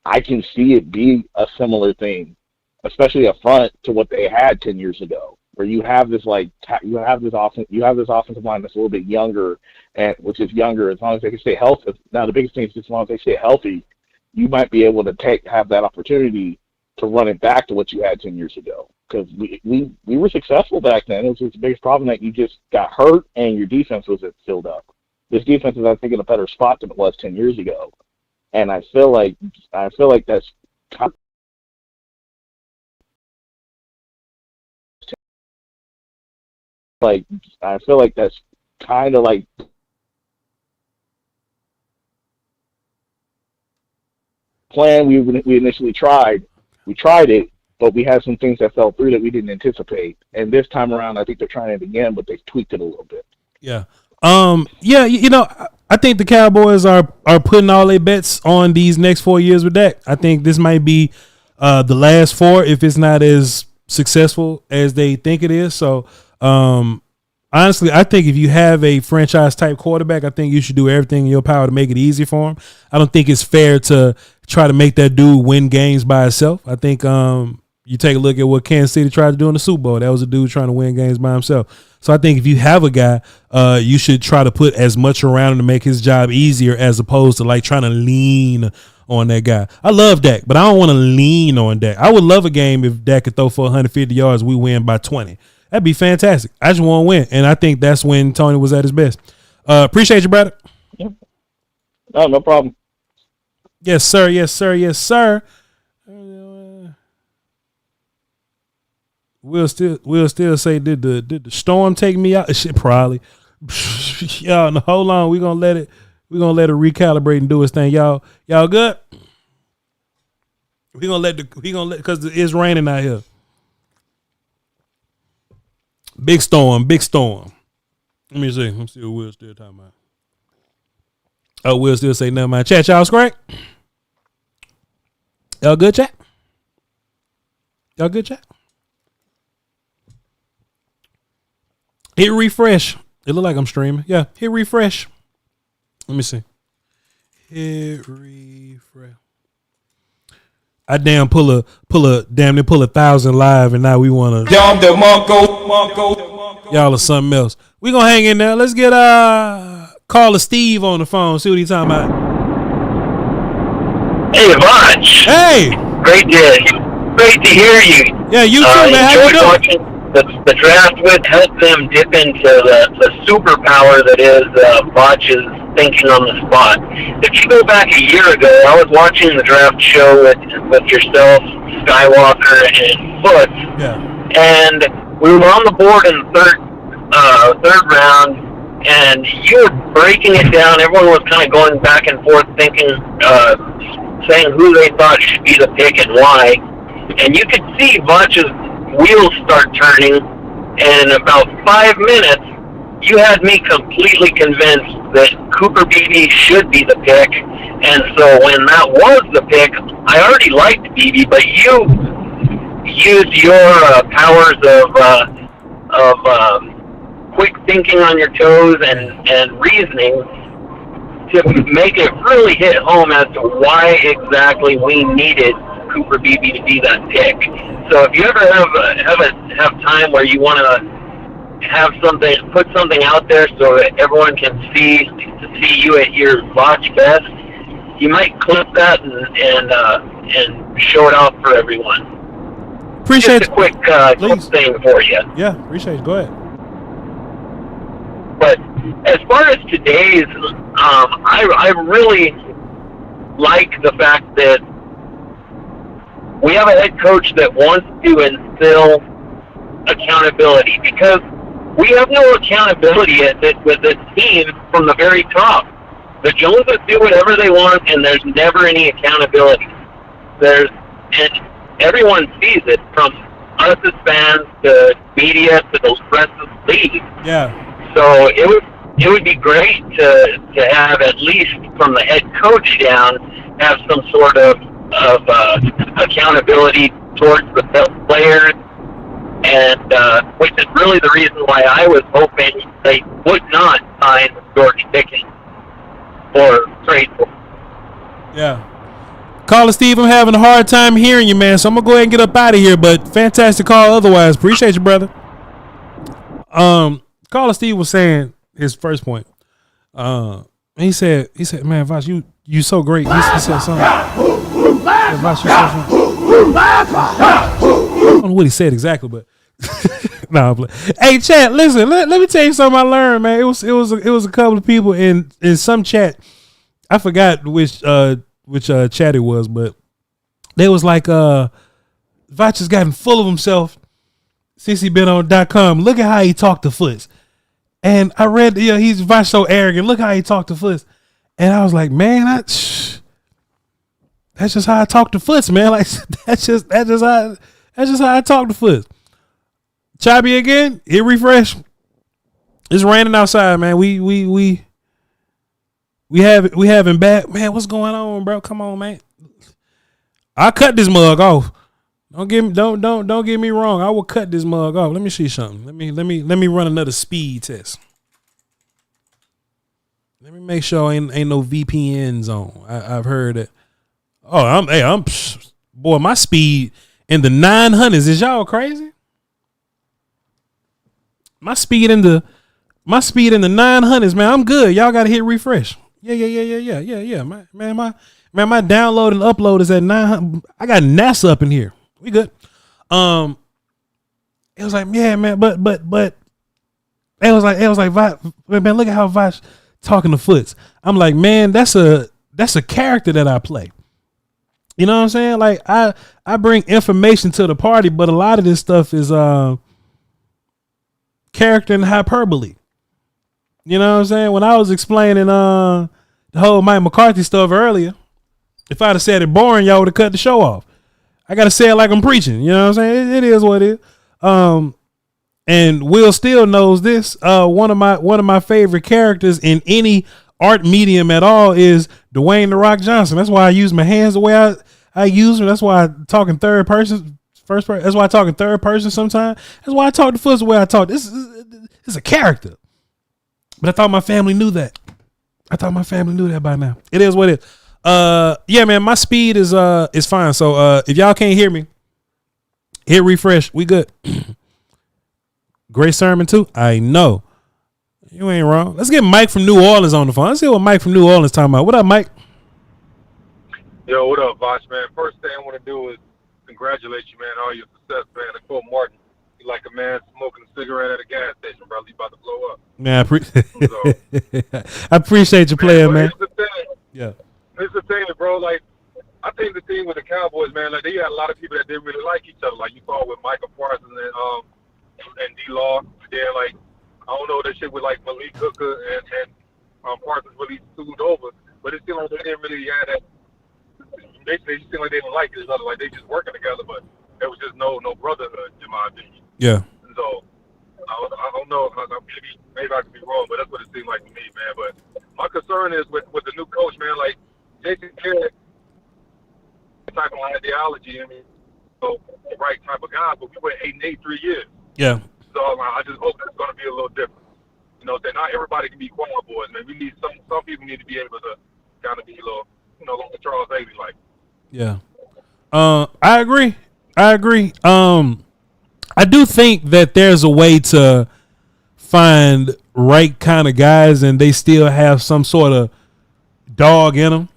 I can see it be a similar thing, especially up front to what they had 10 years ago, where you have this offensive line that's a little bit younger, and which is younger as long as they can stay healthy. Now the biggest thing is as long as they stay healthy, you might be able to have that opportunity to run it back to what you had 10 years ago. Because we were successful back then. It was just the biggest problem that you just got hurt and your defense wasn't filled up. This defense is, I think, in a better spot than it was 10 years ago. And I feel like that's kind of like plan we initially tried. We tried it, but we had some things that fell through that we didn't anticipate. And this time around, I think they're trying it again, but they tweaked it a little bit. Yeah. I think the Cowboys are putting all their bets on these next 4 years with Dak. I think this might be the last 4 if it's not as successful as they think it is. So, honestly, I think if you have a franchise type quarterback, I think you should do everything in your power to make it easy for him. I don't think it's fair to try to make that dude win games by himself. I think you take a look at what Kansas City tried to do in the Super Bowl. That was a dude trying to win games by himself. So I think if you have a guy, you should try to put as much around him to make his job easier, as opposed to trying to lean on that guy. I love Dak, but I don't want to lean on Dak. I would love a game if Dak could throw for 150 yards, we win by 20. That'd be fantastic. I just want to win, and I think that's when Tony was at his best. Appreciate you, brother. Yeah. No problem. Yes, sir. Yes, sir. Yes, sir. We'll still say, did the storm take me out? Shit, probably. Y'all, no, hold on. We're gonna let it recalibrate and do its thing. Y'all good? We're gonna let because it's raining out here. Big storm. Let me see. I'm still Will still talking about. Oh, Will still say never mind. Chat, y'all great. Y'all good, chat? Y'all good, chat? Hit refresh. It look like I'm streaming. Yeah, hit refresh. Let me see. Hit refresh. I damn pull a 1,000 live, and now we want to. Y'all are something else. We gonna hang in there. Let's get Caller Steve on the phone. See what he's talking about. Hey, Voch. Hey. Great to hear you. Yeah, you too, man. How you doing? Watching the draft would help them dip into the superpower that is Voch's thinking on the spot. If you go back a year ago, I was watching the draft show with yourself, Skywalker, and Foot, and we were on the board in the third round, and you were breaking it down. Everyone was kind of going back and forth, thinking, saying who they thought should be the pick and why, and you could see Voch's wheels start turning, and in about 5 minutes, you had me completely convinced that Cooper Beebe should be the pick. And so when that was the pick, I already liked Beebe, but you used your powers of quick thinking on your toes and reasoning to make it really hit home as to why exactly we needed Cooper Beebe to be that pick. So if you ever have time where you want to put something out there so that everyone can see you at your Voch best, you might clip that and show it off for everyone. Appreciate Just a quick thing for you. Yeah, appreciate it. Go ahead. But as far as today's, I really like the fact that we have a head coach that wants to instill accountability, because we have no accountability with this team from the very top. The Joneses do whatever they want, and there's never any accountability. And everyone sees it, from us as fans to media to the rest of the league. Yeah. So it would be great to have, at least from the head coach down, have some sort of accountability towards the players. And which is really the reason why I was hoping they would not sign George Pickens or trade for him. Yeah. Caller Steve, I'm having a hard time hearing you, man, so I'm going to go ahead and get up out of here, but fantastic call otherwise. Appreciate you, brother. Caller Steve was saying his first point. He said, man, Voch, you so great. He said something. Voch, you said something. I don't know what he said exactly, but hey, chat, listen, let me tell you something I learned, man. It was a couple of people in some chat. I forgot which chat it was, but they was like, Voch has gotten full of himself since he been on .com. Look at how he talked to Foots. And I read, he's Voch so arrogant. Look how he talked to Foots. And I was like, man, that's just how I talk to Foots, man. Like that's just how I talk to Foots. Choppy again. Hit refresh. It's raining outside, man. We having bad, man. What's going on, bro? Come on, man. I cut this mug off. Don't get me wrong. I will cut this mug off. Let me see something. Let me run another speed test. Let me make sure ain't no VPNs on. I've heard that. Oh, boy, my speed in the 900s. Is y'all crazy? My speed in the 900s, man. I'm good. Y'all gotta hit refresh. Yeah. My download and upload is at 900. I got NASA up in here. We good. It was like, yeah, man, but it was like, man, look at how Voch talking to Foots. I'm like, man, that's a character that I play. You know what I'm saying? Like I bring information to the party, but a lot of this stuff is character and hyperbole. You know what I'm saying? When I was explaining the whole Mike McCarthy stuff earlier, if I'd have said it boring, y'all would have cut the show off. I gotta say it like I'm preaching. You know what I'm saying? It is what it is. And Will still knows this. One of my favorite characters in any art medium at all is Dwayne The Rock Johnson. That's why I use my hands the way I use them. That's why I talk in third person, first person. That's why I talk in third person sometimes. That's why I talk to Foots the way I talk. This is a character. But I thought my family knew that. I thought my family knew that by now. It is what it is. Yeah, man, my speed is fine. So if y'all can't hear me, hit refresh. We good. Great sermon too. I know. You ain't wrong. Let's get Mike from New Orleans on the phone. Let's see what Mike from New Orleans talking about. What up, Mike? Yo, what up, Voch, man? First thing I want to do is congratulate you, man, on all your success, man. To quote Martin, you like a man smoking a cigarette at a gas station, brother. You about to blow up. Man, I appreciate you playing, man. Here's the thing. Yeah. Here's the thing, bro. Like, I think the thing with the Cowboys, man, like they had a lot of people that didn't really like each other. Like you saw with Michael Parsons and D-Law. Then, like, I don't know that shit with like Malik Hooker and Parsons really sued over, but it seemed like they didn't really have that. Basically, it seemed like they didn't like each other, like they just working together, but there was just no brotherhood in my opinion. Yeah. So I don't know, maybe I could be wrong, but that's what it seemed like to me, man. But my concern is with the new coach, man. Like Jason Garrett, type of ideology, I mean, so the right type of guy, but we went 8-8 3 years. Yeah. So I just hope it's going to be a little different. You know, that not everybody can be choir boys, man. We need some people need to be able to kind of be a little, like Charles Daly, like. Yeah. I agree. I do think that there's a way to find right kind of guys and they still have some sort of dog in them.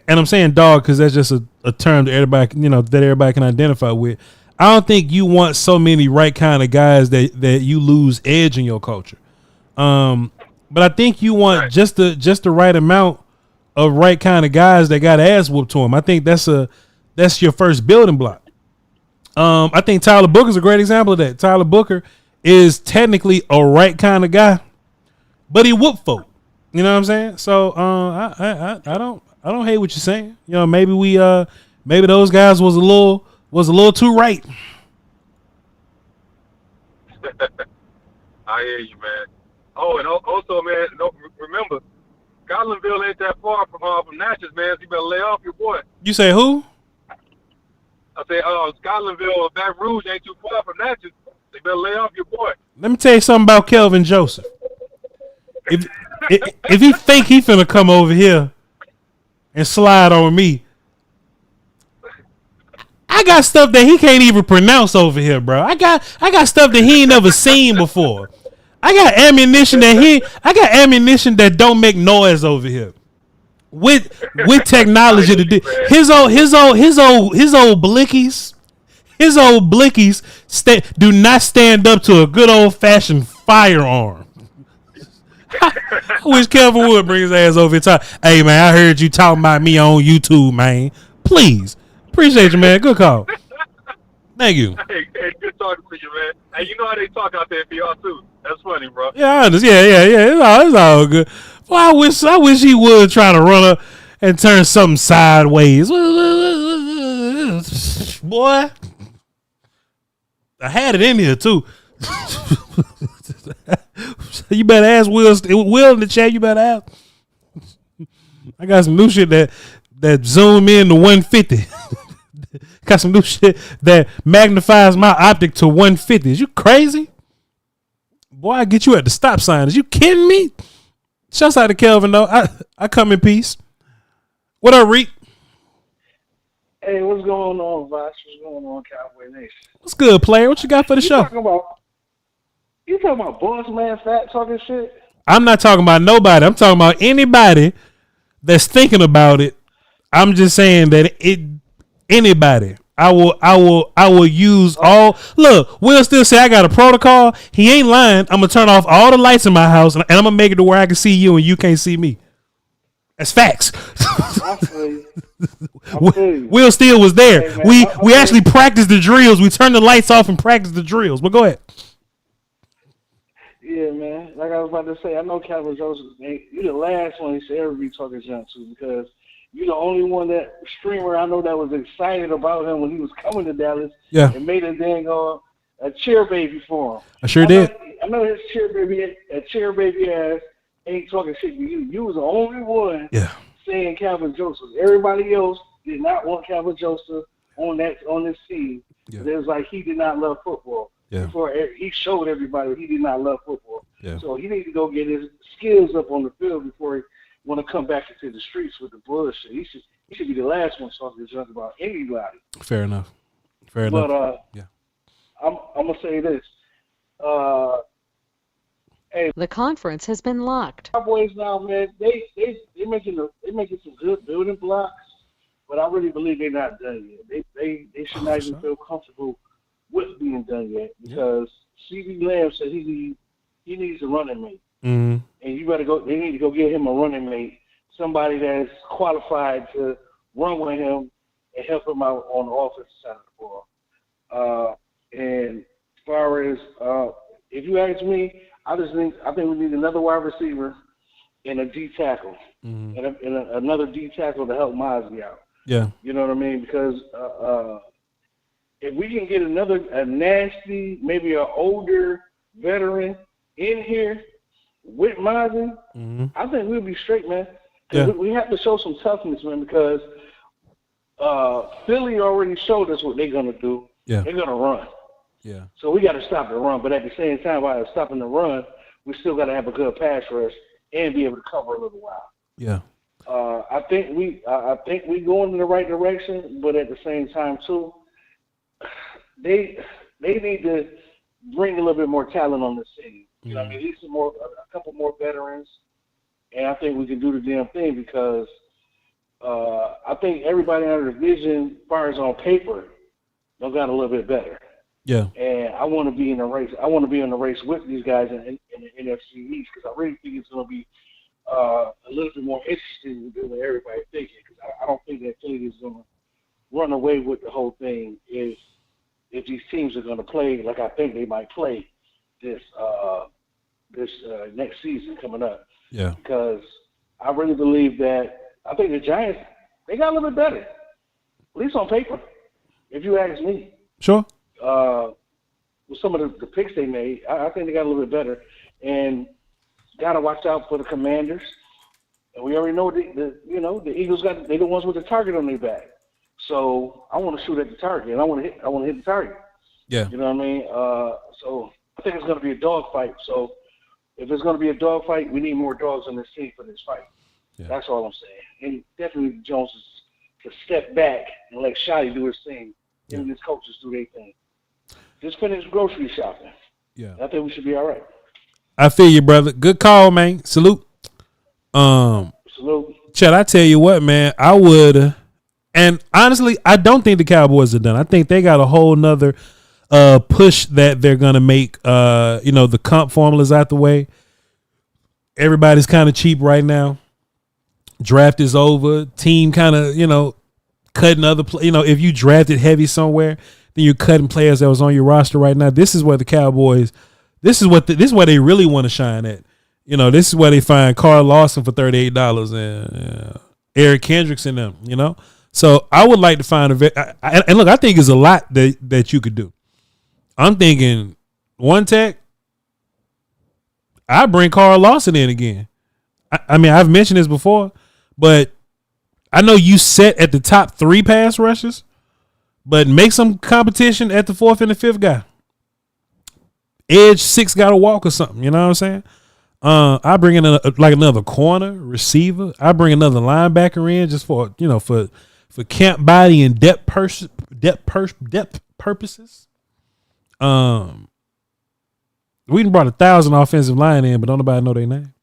And I'm saying dog because that's just a term that everybody, that everybody can identify with. I don't think you want so many right kind of guys that you lose edge in your culture. But I think you want just the right amount of right kind of guys that got ass whooped to them. I think that's your first building block. I think Tyler Booker's a great example of that. Tyler Booker is technically a right kind of guy, but he whooped folk. You know what I'm saying? So I don't hate what you're saying. Maybe those guys was a little too right. I hear you, man. Oh, and also, man, remember, Scotlandville ain't that far from Natchez, man. So you better lay off your boy. You say who? I say, Scotlandville or Baton Rouge ain't too far from Natchez. So you better lay off your boy. Let me tell you something about Kelvin Joseph. If you think he finna come over here and slide on me, I got stuff that he can't even pronounce over here, bro. I got stuff that he ain't never seen before. I got ammunition that don't make noise over here. With technology to do his old blickies do not stand up to a good old fashioned firearm. I wish Kelvin would bring his ass over here. Hey man, I heard you talking about me on YouTube, man. Please. Appreciate you, man. Good call. Thank you. Hey, good talking to you, man. Hey, you know how they talk out there in PR too. That's funny, bro. Yeah, I understand. Yeah. It's all good. Well, I wish he would try to run up and turn something sideways. Boy, I had it in here too. You better ask Will in the chat. You better ask. I got some new shit that zoom in to 150. Got some new shit that magnifies my optic to 150. Is you crazy? Boy, I get you at the stop sign. Is you kidding me? Shouts out to Kelvin though. I come in peace. What up, Reek? Hey, what's going on, Voch? What's going on, Cowboy Nation? What's good, player? What you got for the show? You talking about boss man fat talking shit? I'm not talking about nobody. I'm talking about anybody that's thinking about it. I'm just saying that anybody. I will use all. Look, Will still say I got a protocol. He ain't lying. I'm gonna turn off all the lights in my house and I'm gonna make it to where I can see you and you can't see me. That's facts. I feel you. Will Steele was there. Hey, man, we actually practiced the drills. We turned the lights off and practiced the drills. But go ahead. Yeah, man. Like I was about to say, I know Calvin Joseph. You're the last one he should ever be talking junk to because you're the only one that streamer I know that was excited about him when he was coming to Dallas. Yeah. And made a dang a cheer baby for him. I sure did. I know his cheer baby ass ain't talking shit to you. You was the only one saying Calvin Joseph. Everybody else did not want Calvin Joseph on this team. Yeah. It was like he did not love football. Yeah. Before he showed everybody he did not love football. Yeah. So he needs to go get his skills up on the field before he want to come back into the streets with the bullshit. he should be the last one talking junk about anybody. Fair enough. But yeah. I'm gonna say this. Hey, the conference has been locked. Cowboys now, man, they making some good building blocks, but I really believe they're not done yet. They should not even feel comfortable with being done yet because C.D. Lamb said he needs a running mate, and you better go. They need to go get him a running mate, somebody that's qualified to run with him and help him out on the offensive side of the ball. And as far as if you ask me, I think we need another wide receiver and a D tackle, and another D tackle to help Mozzie out. Yeah, you know what I mean? Because if we can get a nasty, maybe an older veteran in here with Mozzie, I think we'll be straight, man. Yeah. We have to show some toughness, man, because Philly already showed us what they're gonna do. Yeah. They're gonna run. Yeah. So we got to stop the run, but at the same time, while stopping the run, we still got to have a good pass rush and be able to cover a little while. Yeah. I think we going in the right direction, but at the same time too, they need to bring a little bit more talent on this team. You know what I mean? Need a couple more veterans, and I think we can do the damn thing because I think everybody in our division, as far as on paper, they got a little bit better. Yeah. And I want to be in the race. I want to be in the race with these guys in the NFC East because I really think it's going to be a little bit more interesting than everybody thinking. Because I don't think that Philly is going to run away with the whole thing if these teams are going to play like I think they might play this next season coming up. Yeah. Because I really believe that I think the Giants, they got a little bit better, at least on paper, if you ask me. Sure. With some of the picks they made, I think they got a little bit better. And got to watch out for the Commanders. And we already know the Eagles they're the ones with the target on their back. So I want to shoot at the target, and I want to hit the target. Yeah. You know what I mean? So I think it's going to be a dog fight. So if it's going to be a dog fight, we need more dogs on this team for this fight. Yeah. That's all I'm saying. And definitely Jones is to step back and let Shotty do his thing. And his coaches do their thing. Just finish grocery shopping. Yeah. I think we should be all right. I feel you, brother. Good call, man. Salute. Salute. Chad, I tell you what, man, I would, and honestly, I don't think the Cowboys are done. I think they got a whole nother push that they're gonna make. The comp formula's out the way. Everybody's kind of cheap right now. Draft is over. Team kind of, cutting other if you drafted heavy somewhere, then you're cutting players that was on your roster right now. This is where the Cowboys, this is where they really want to shine at. This is where they find Carl Lawson for $38 and Eric Kendricks in them. So I would like to find and look, I think it's a lot that you could do. I'm thinking one tech. I bring Carl Lawson in again. I mean, I've mentioned this before, but I know you set at the top 3 pass rushes, but make some competition at the 4th and the 5th guy. Edge 6 got to walk or something. You know what I'm saying? I bring in another corner, receiver. I bring another linebacker in just for camp body and depth purposes. We done brought 1,000 offensive line in, but don't nobody know their name.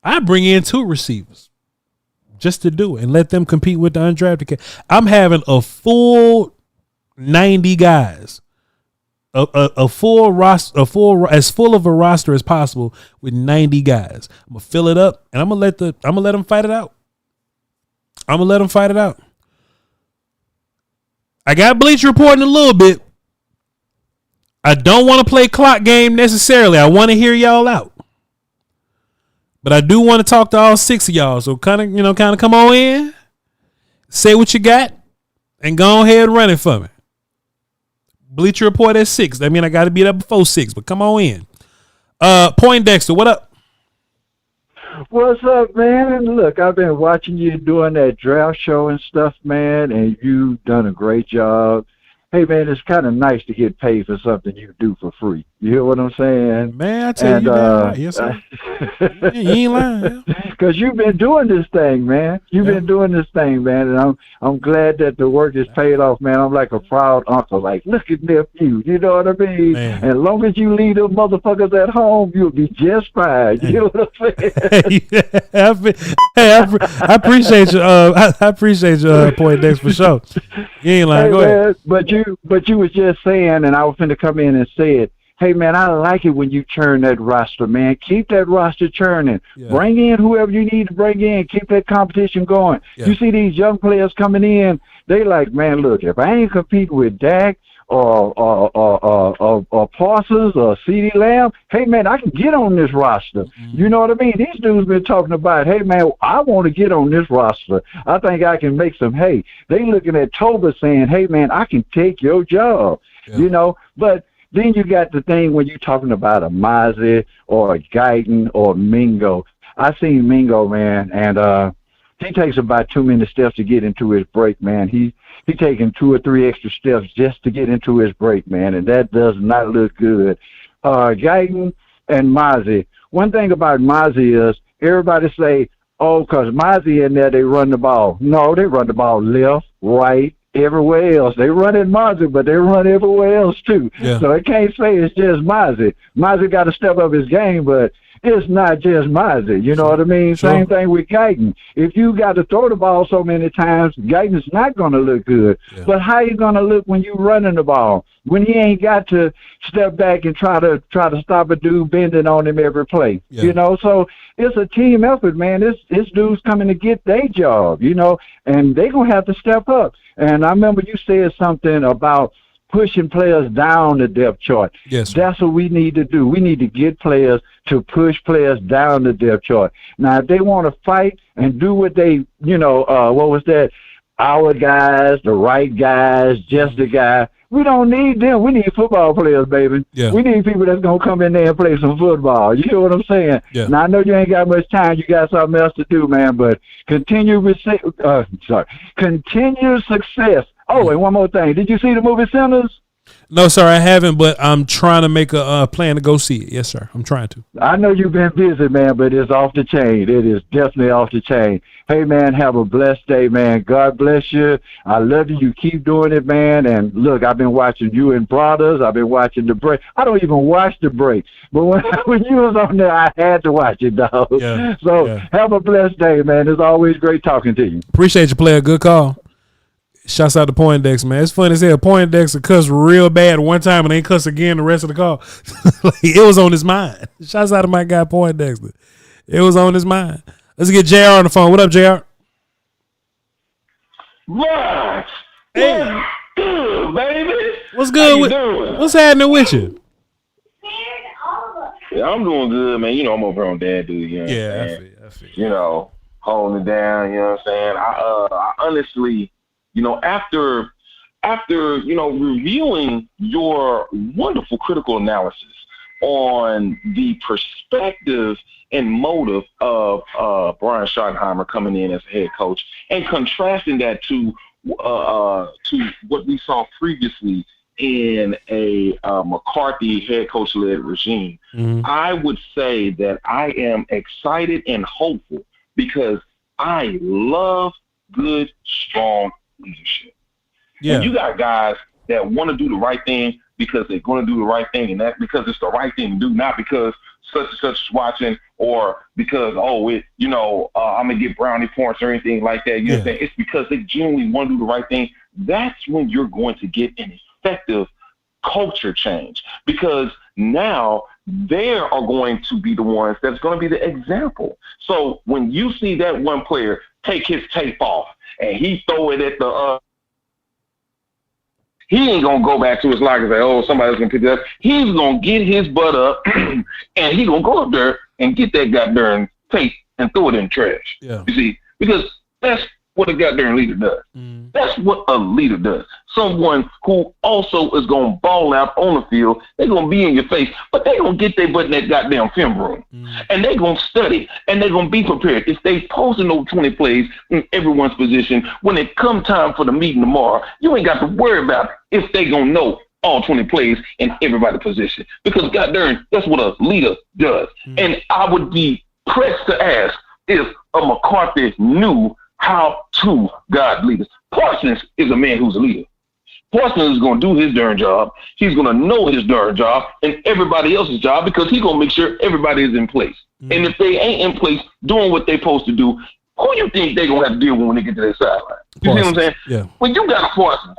I bring in 2 receivers just to do it and let them compete with the undrafted. I'm having a full 90 guys, a full roster, as full of a roster as possible with 90 guys. I'm gonna fill it up, and I'm gonna let them fight it out. I got Bleacher Report in a little bit. I don't want to play clock game necessarily. I want to hear y'all out. But I do want to talk to all 6 of y'all. So kind of come on in, say what you got, and go ahead and run it for me. Bleacher Report at 6. I mean, I got to be there before 6, but come on in. Poindexter, what up? What's up, man? And look, I've been watching you doing that draft show and stuff, man, and you've done a great job. Hey, man, it's kind of nice to get paid for something you do for free. You hear what I'm saying? Man, I tell you that. Yes, sir. You ain't lying. Because you've been doing this thing, man. You've been doing this thing, man, and I'm glad that the work is paid off, man. I'm like a proud uncle. Like, look at nephew. You know what I mean? Man. And as long as you leave them motherfuckers at home, you'll be just fine. You know what I'm saying? I appreciate you. I appreciate your point, Dex, for sure. You ain't lying. Go ahead. But you was just saying, and I was finna come in and say it. Hey, man, I like it when you churn that roster, man. Keep that roster churning. Yeah. Bring in whoever you need to bring in. Keep that competition going. Yeah. You see these young players coming in, they like, man, look, if I ain't competing with Dak or Parsons or CeeDee Lamb, hey, man, I can get on this roster. Mm-hmm. You know what I mean? These dudes been talking about, hey, man, I want to get on this roster. I think I can make some hay. They looking at Toba saying, hey, man, I can take your job, you know, but then you got the thing when you're talking about a Mozzie or a Guyton or Mingo. I seen Mingo, man, and he takes about 2 many steps to get into his break, man. He taking 2 or 3 extra steps just to get into his break, man, and that does not look good. Guyton and Mozzie. One thing about Mozzie is everybody say, oh, because Mozzie in there, they run the ball. No, they run the ball left, right, everywhere else. They run in Mozzie, but they run everywhere else too. Yeah. So I can't say it's just Mozzie. Mozzie got to step up his game, but it's not just Mozzie. You know what I mean? Sure. Same thing with Guyton. If you got to throw the ball so many times, Guyton's not going to look good. Yeah. But how you going to look when you running the ball? When he ain't got to step back and try to stop a dude bending on him every play. Yeah. You know, so it's a team effort, man. This dude's coming to get their job, you know, and they going to have to step up. And I remember you said something about pushing players down the depth chart. Yes, sir. That's what we need to do. We need to get players to push players down the depth chart. Now, if they want to fight and do what they, you know, what was that? Our guys, the right guys, just the guy. We don't need them. We need football players, baby. Yeah. We need people that's going to come in there and play some football. You know what I'm saying? Yeah. Now, I know you ain't got much time. You got something else to do, man, but continued success. Oh, and one more thing. Did you see the movie Sinners? No, sir, I haven't, but I'm trying to make a plan to go see it. Yes, sir. I'm trying to. I know you've been busy, man, but it's off the chain. It is definitely off the chain. Hey, man, have a blessed day, man. God bless you. I love you. You keep doing it, man. And look, I've been watching you and Brothers. I've been watching the break. I don't even watch the break, but when you was on there, I had to watch it, dog. Yeah, so have a blessed day, man. It's always great talking to you. Appreciate you, player. Good call. Shouts out to Poindexter, man. It's funny as hell. Poindexter cussed real bad one time and ain't cuss again the rest of the call. It was on his mind. Shouts out to my guy Poindexter. It was on his mind. Let's get JR on the phone. What up, JR? What? Hey. What's good, baby? What's good? What's happening with you? Yeah, I'm doing good, man. You know, I'm over on Dad Dude. You know I feel. You know, holding it down. You know what I'm saying? I honestly, you know, after you know, reviewing your wonderful critical analysis on the perspective and motive of Brian Schottenheimer coming in as a head coach and contrasting that to what we saw previously in a McCarthy head coach-led regime, I would say that I am excited and hopeful because I love good, strong leadership. Yeah. And you got guys that want to do the right thing because they're going to do the right thing, and that's because it's the right thing to do, not because such and such is watching or because, I'm going to get brownie points or anything like that. You know what I'm saying? It's because they genuinely want to do the right thing. That's when you're going to get an effective culture change, because now they are going to be the ones that's going to be the example. So when you see that one player take his tape off and he throw it at the he ain't going to go back to his locker and say, oh, somebody's going to pick it up. He's going to get his butt up and he's going to go up there and get that goddamn tape and throw it in the trash. Yeah. You see, because that's what a goddamn leader does. That's what a leader does. Someone who also is going to ball out on the field. They're going to be in your face, but they're going to get their butt in that goddamn film room. And they're going to study, and they're going to be prepared. If they posting those 20 plays in everyone's position, when it come time for the meeting tomorrow, you ain't got to worry about if they going to know all 20 plays in everybody's position. Because goddamn, that's what a leader does. And I would be pressed to ask if a McCarthy knew how to guide leaders. Parsons is a man who's a leader. Parsons is going to do his darn job. He's going to know his darn job and everybody else's job because he's going to make sure everybody is in place. And if they ain't in place doing what they're supposed to do, who you think they're going to have to deal with when they get to their sideline? You see what I'm saying? Yeah. When you got a Parsons,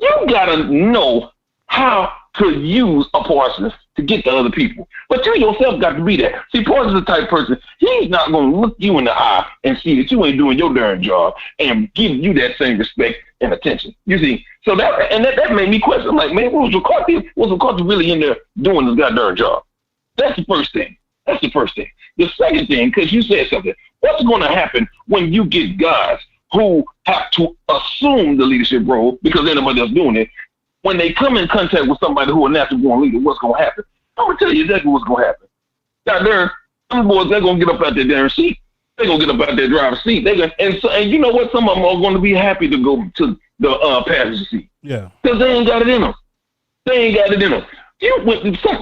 you got to know how to use a Parsons to get to other people. But you yourself got to be that. See, Parsons is the type of person, he's not going to look you in the eye and see that you ain't doing your darn job and give you that same respect and attention. You see? So that made me question. I'm like, man, was McCarthy really in there doing his goddamn job? That's the first thing. The second thing, because you said something, what's going to happen when you get guys who have to assume the leadership role because ain't nobody else doing it? When they come in contact with somebody who are natural born leader, what's going to happen? I'm going to tell you exactly what's going to happen. Out there, some boys, they're going to get up out their damn seat. They're going to get up out their driver's seat. And you know what? Some of them are going to be happy to go to the passenger seat. Yeah. Because they ain't got it in them.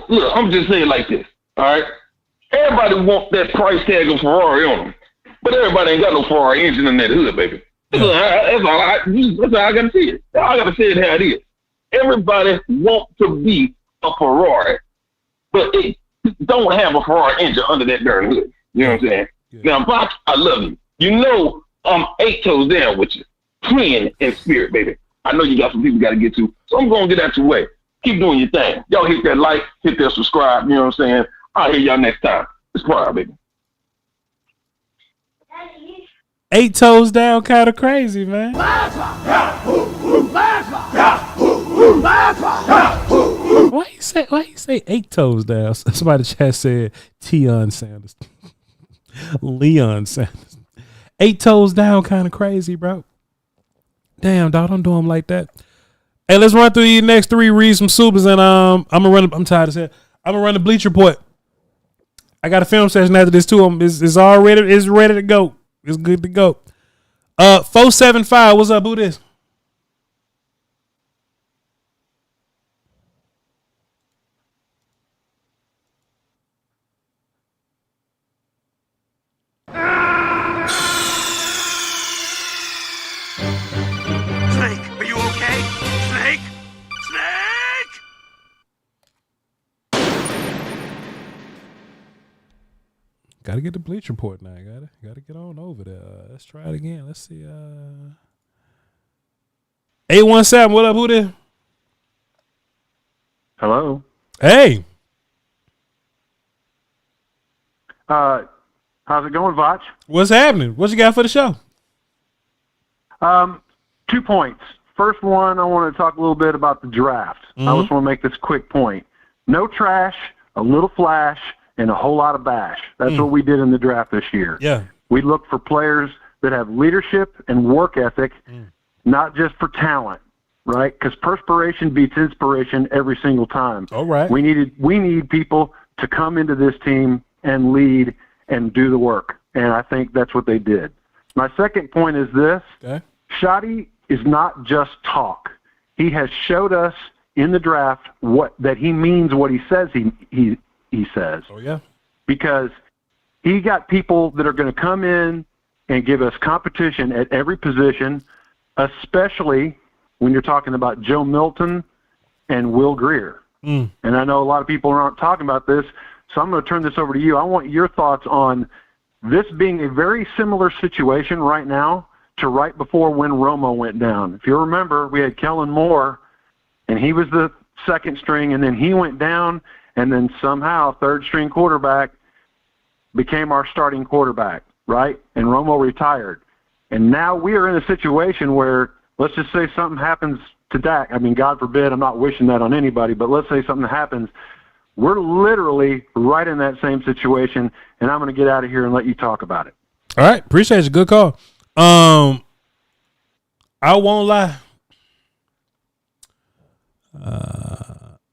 Look, I'm just saying like this, all right? Everybody wants that price tag of Ferrari on them. But everybody ain't got no Ferrari engine in that hood, baby. That's all I got to see it. I got to say it how it is. Everybody wants to be a Ferrari, but it don't have a Ferrari engine under that darn hood. You know what I'm saying? Yeah. Now, Voch, I love you. You know I'm 8 toes down with you. Praying in spirit, baby. I know you got some people you got to get to, so I'm going to get out your way. Keep doing your thing. Y'all hit that like, hit that subscribe, you know what I'm saying? I'll hear y'all next time. It's Pryor, baby. 8 toes down, kind of crazy, man. Why you say 8 toes down? Somebody just said Leon Sanders. 8 toes down, kind of crazy, bro. Damn, dog, don't do them like that. Hey, let's run through these next 3, read some supers, and I'm tired of saying, I'm gonna run the Bleacher Report. I got a film session after this too. It's ready to go. It's good to go. 475. What's up? Who this? Snake, are you okay? Snake? Gotta get the Bleacher Report now. Gotta get on over there. Let's try it again. Let's see. 817. What up? Who this? Hello. Hey. How's it going, Voch? What's happening? What you got for the show? 2 points. First one, I want to talk a little bit about the draft. I just want to make this quick point. No trash, a little flash, and a whole lot of bash. That's what we did in the draft this year. Yeah. We looked for players that have leadership and work ethic, not just for talent, right? Because perspiration beats inspiration every single time. All right. We need people to come into this team and lead and do the work, and I think that's what they did. My second point is this. Okay. Shotty is not just talk. He has showed us in the draft that he means what he says he says. Oh, yeah. Because he got people that are going to come in and give us competition at every position, especially when you're talking about Joe Milton and Will Greer. And I know a lot of people aren't talking about this, so I'm going to turn this over to you. I want your thoughts on this being a very similar situation right now to right before when Romo went down. If you remember, we had Kellen Moore, and he was the second string, and then he went down, and then somehow third-string quarterback became our starting quarterback, right? And Romo retired. And now we are in a situation where, let's just say something happens to Dak. I mean, God forbid, I'm not wishing that on anybody, but let's say something happens. We're literally right in that same situation, and I'm going to get out of here and let you talk about it. All right. Appreciate you. Good call. I won't lie.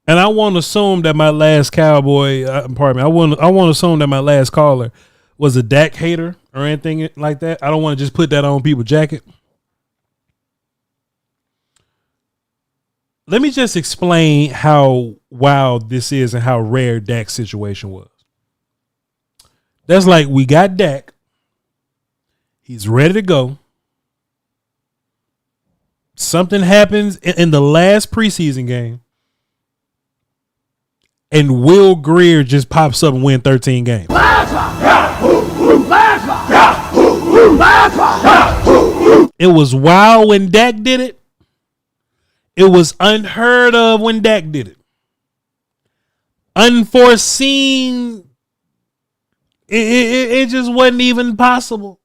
And I won't assume that my last Cowboy, I won't assume that my last caller was a Dak hater or anything like that. I don't want to just put that on people's jacket. let me just explain how wild this is and how rare Dak's situation was. That's like we got Dak. He's ready to go. Something happens in the last preseason game. And Will Greer just pops up and win 13 games. It was wild when Dak did it. It was unheard of when Dak did it. Unforeseen. It just wasn't even possible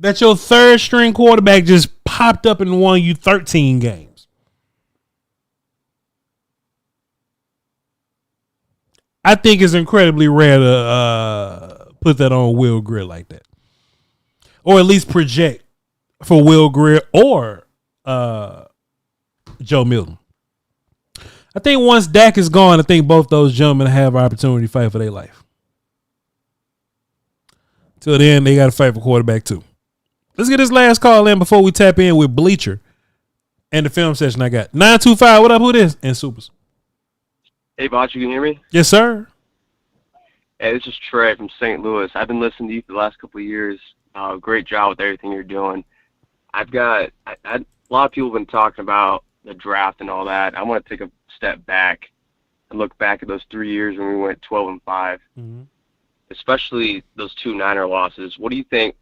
that your third string quarterback just popped up and won you 13 games. I think it's incredibly rare to put that on Will Greer like that. Or at least project for Will Greer or Joe Milton. I think once Dak is gone, I think both those gentlemen have an opportunity to fight for their life. Till then, they got to fight for quarterback too. Let's get this last call in before we tap in with Bleacher and the film session I got. 925, what up, who this? And Supers. Hey, Voch, you can hear me? Yes, sir. Hey, this is Trey from St. Louis. I've been listening to you for the last couple of years. Great job with everything you're doing. A lot of people have been talking about the draft and all that. I want to take a step back and look back at those 3 years when we went 12-5, Mm-hmm. especially those 2 Niner losses. What do you think?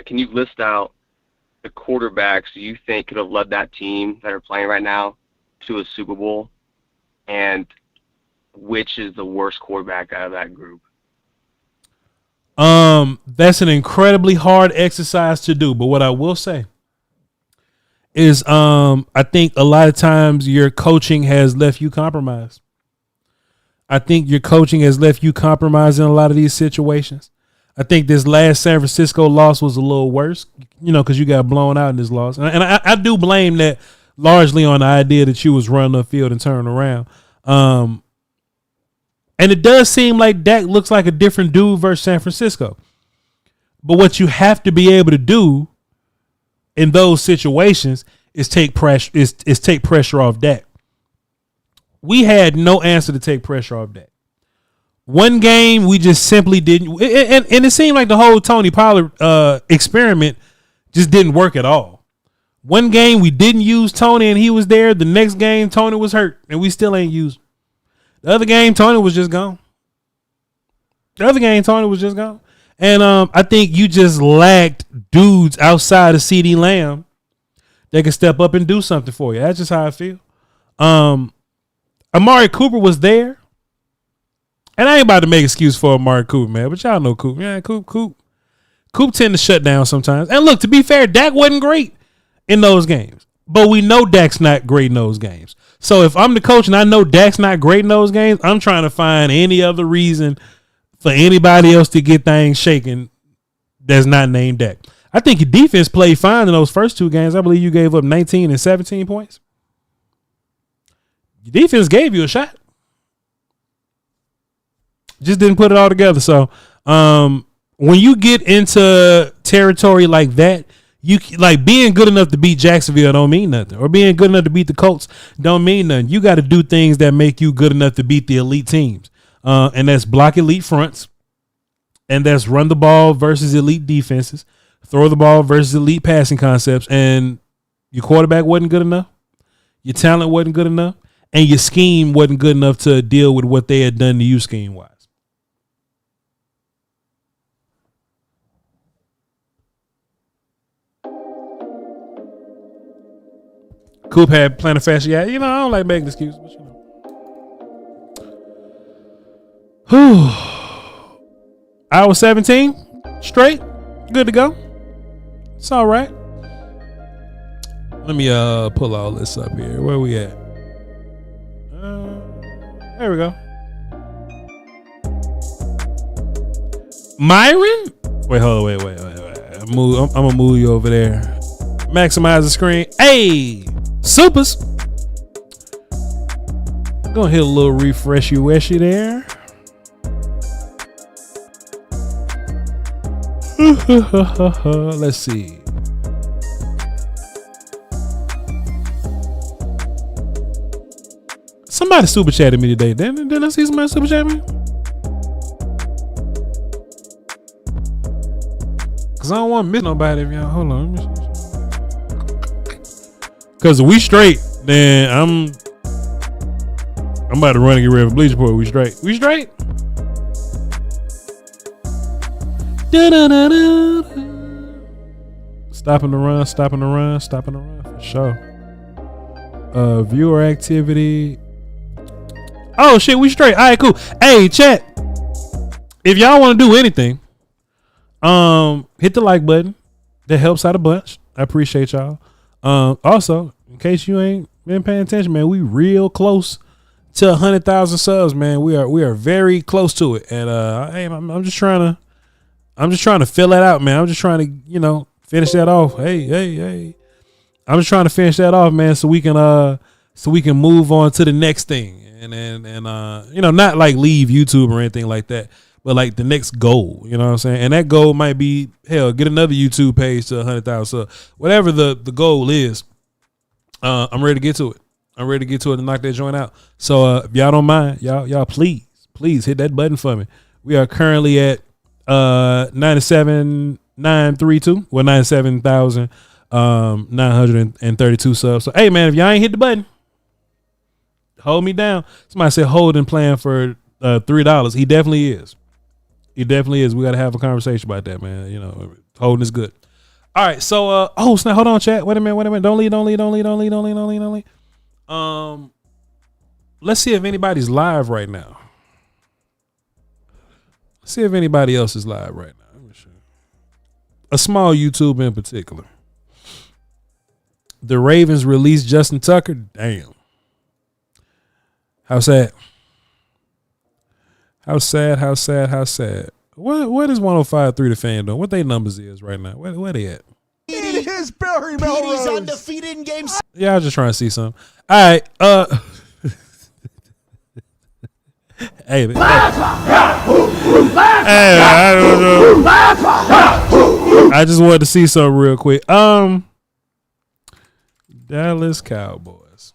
Can you list out the quarterbacks you think could have led that team that are playing right now to a Super Bowl, and which is the worst quarterback out of that group? That's an incredibly hard exercise to do, but what I will say is I think a lot of times your coaching has left you compromised. I think your coaching has left you compromised in a lot of these situations. I think this last San Francisco loss was a little worse, because you got blown out in this loss. And I do blame that largely on the idea that you was running the field and turning around. And it does seem like Dak looks like a different dude versus San Francisco. But what you have to be able to do in those situations is take pressure off Dak. We had no answer to take pressure off Dak. One game we just simply didn't, and it seemed like the whole Tony Pollard experiment just didn't work at all. One game we didn't use Tony and he was there. The next game Tony was hurt and we still ain't used him. The other game Tony was just gone. And I think you just lacked dudes outside of CeeDee Lamb that can step up and do something for you. That's just how I feel. Amari Cooper was there. And I ain't about to make excuse for Amari Cooper, man. But y'all know Cooper. Yeah, Coop tend to shut down sometimes. And look, to be fair, Dak wasn't great in those games. But we know Dak's not great in those games. So if I'm the coach and I know Dak's not great in those games, I'm trying to find any other reason for anybody else to get things shaken that's not named Dak. I think your defense played fine in those first 2 games. I believe you gave up 19 and 17 points. Your defense gave you a shot. Just didn't put it all together. So when you get into territory like that, you like being good enough to beat Jacksonville don't mean nothing, or being good enough to beat the Colts don't mean nothing. You got to do things that make you good enough to beat the elite teams, and that's block elite fronts, and that's run the ball versus elite defenses, throw the ball versus elite passing concepts. And your quarterback wasn't good enough, your talent wasn't good enough, and your scheme wasn't good enough to deal with what they had done to you scheme wise. Coop had plantar fasciitis. I don't like making excuses, but Whew. Hour 17, straight, good to go. It's all right. Let me pull all this up here. Where we at? There we go. Myron? Wait, hold on, wait. I'm gonna move you over there. Maximize the screen. Hey, Supers. Gonna hit a little refreshy there. Let's see. Somebody super chatted me today. Didn't I see somebody super chat me? Cause I don't want to miss nobody. If y'all hold on. Cause if we straight, then I'm about to run and get ready for Bleacher Report. We straight. We straight. Stopping the run for sure. Viewer activity. Oh shit, we straight. All right, cool. Hey, chat. If y'all want to do anything, hit the like button. That helps out a bunch. I appreciate y'all. Also, in case you ain't been paying attention, man, we real close to 100,000 subs, man. We are very close to it, and I'm just trying to fill that out, man. I'm just trying to finish that off. Hey. I'm just trying to finish that off, man, so we can move on to the next thing, and not like leave YouTube or anything like that, but like the next goal, you know what I'm saying? And that goal might be, hell, get another YouTube page to 100,000 subs. Whatever the goal is, I'm ready to get to it. I'm ready to get to it and knock that joint out. So if y'all don't mind, y'all please hit that button for me. We are currently at 97,932. Well, 97,932 subs. So hey man, if y'all ain't hit the button, hold me down. Somebody said Holden playing for $3. He definitely is. We gotta have a conversation about that, man. Holden is good. All right, so snap, hold on, chat. Wait a minute. Don't leave. Let's see if anybody's live right now. See if anybody else is live right now. A small YouTube in particular. The Ravens released Justin Tucker. Damn. How sad. What is 105.3 The Fan doing? What they numbers is right now? Where they at? It is Barry Melrose. He's undefeated in games. Yeah, I was just trying to see something. All right. Hey, man. I just wanted to see something real quick. Dallas Cowboys.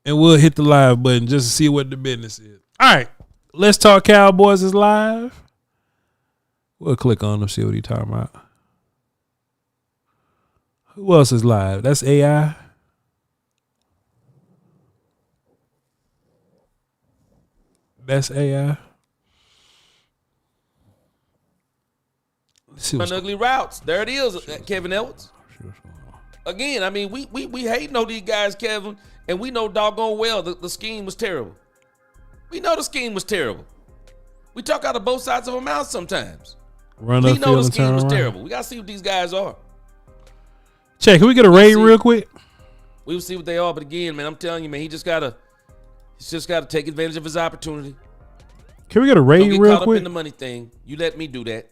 And we'll hit the live button just to see what the business is. All right. Let's Talk Cowboys is live. We'll click on them, see what he's talking about. Who else is live? That's AI. Let's see Ugly routes. There it is, Kevin Edwards. Again, I mean, we hating on these guys, Kevin, and we know doggone well the scheme was terrible. We know the scheme was terrible. We talk out of both sides of our mouth sometimes. We know the scheme was terrible. We got to see what these guys are. Check, can we get a raid real quick? We will see what they are, but again, man, I'm telling you, man, he's just gotta take advantage of his opportunity. Can we get a raid Don't get real caught quick? up in the money thing. You let me do that.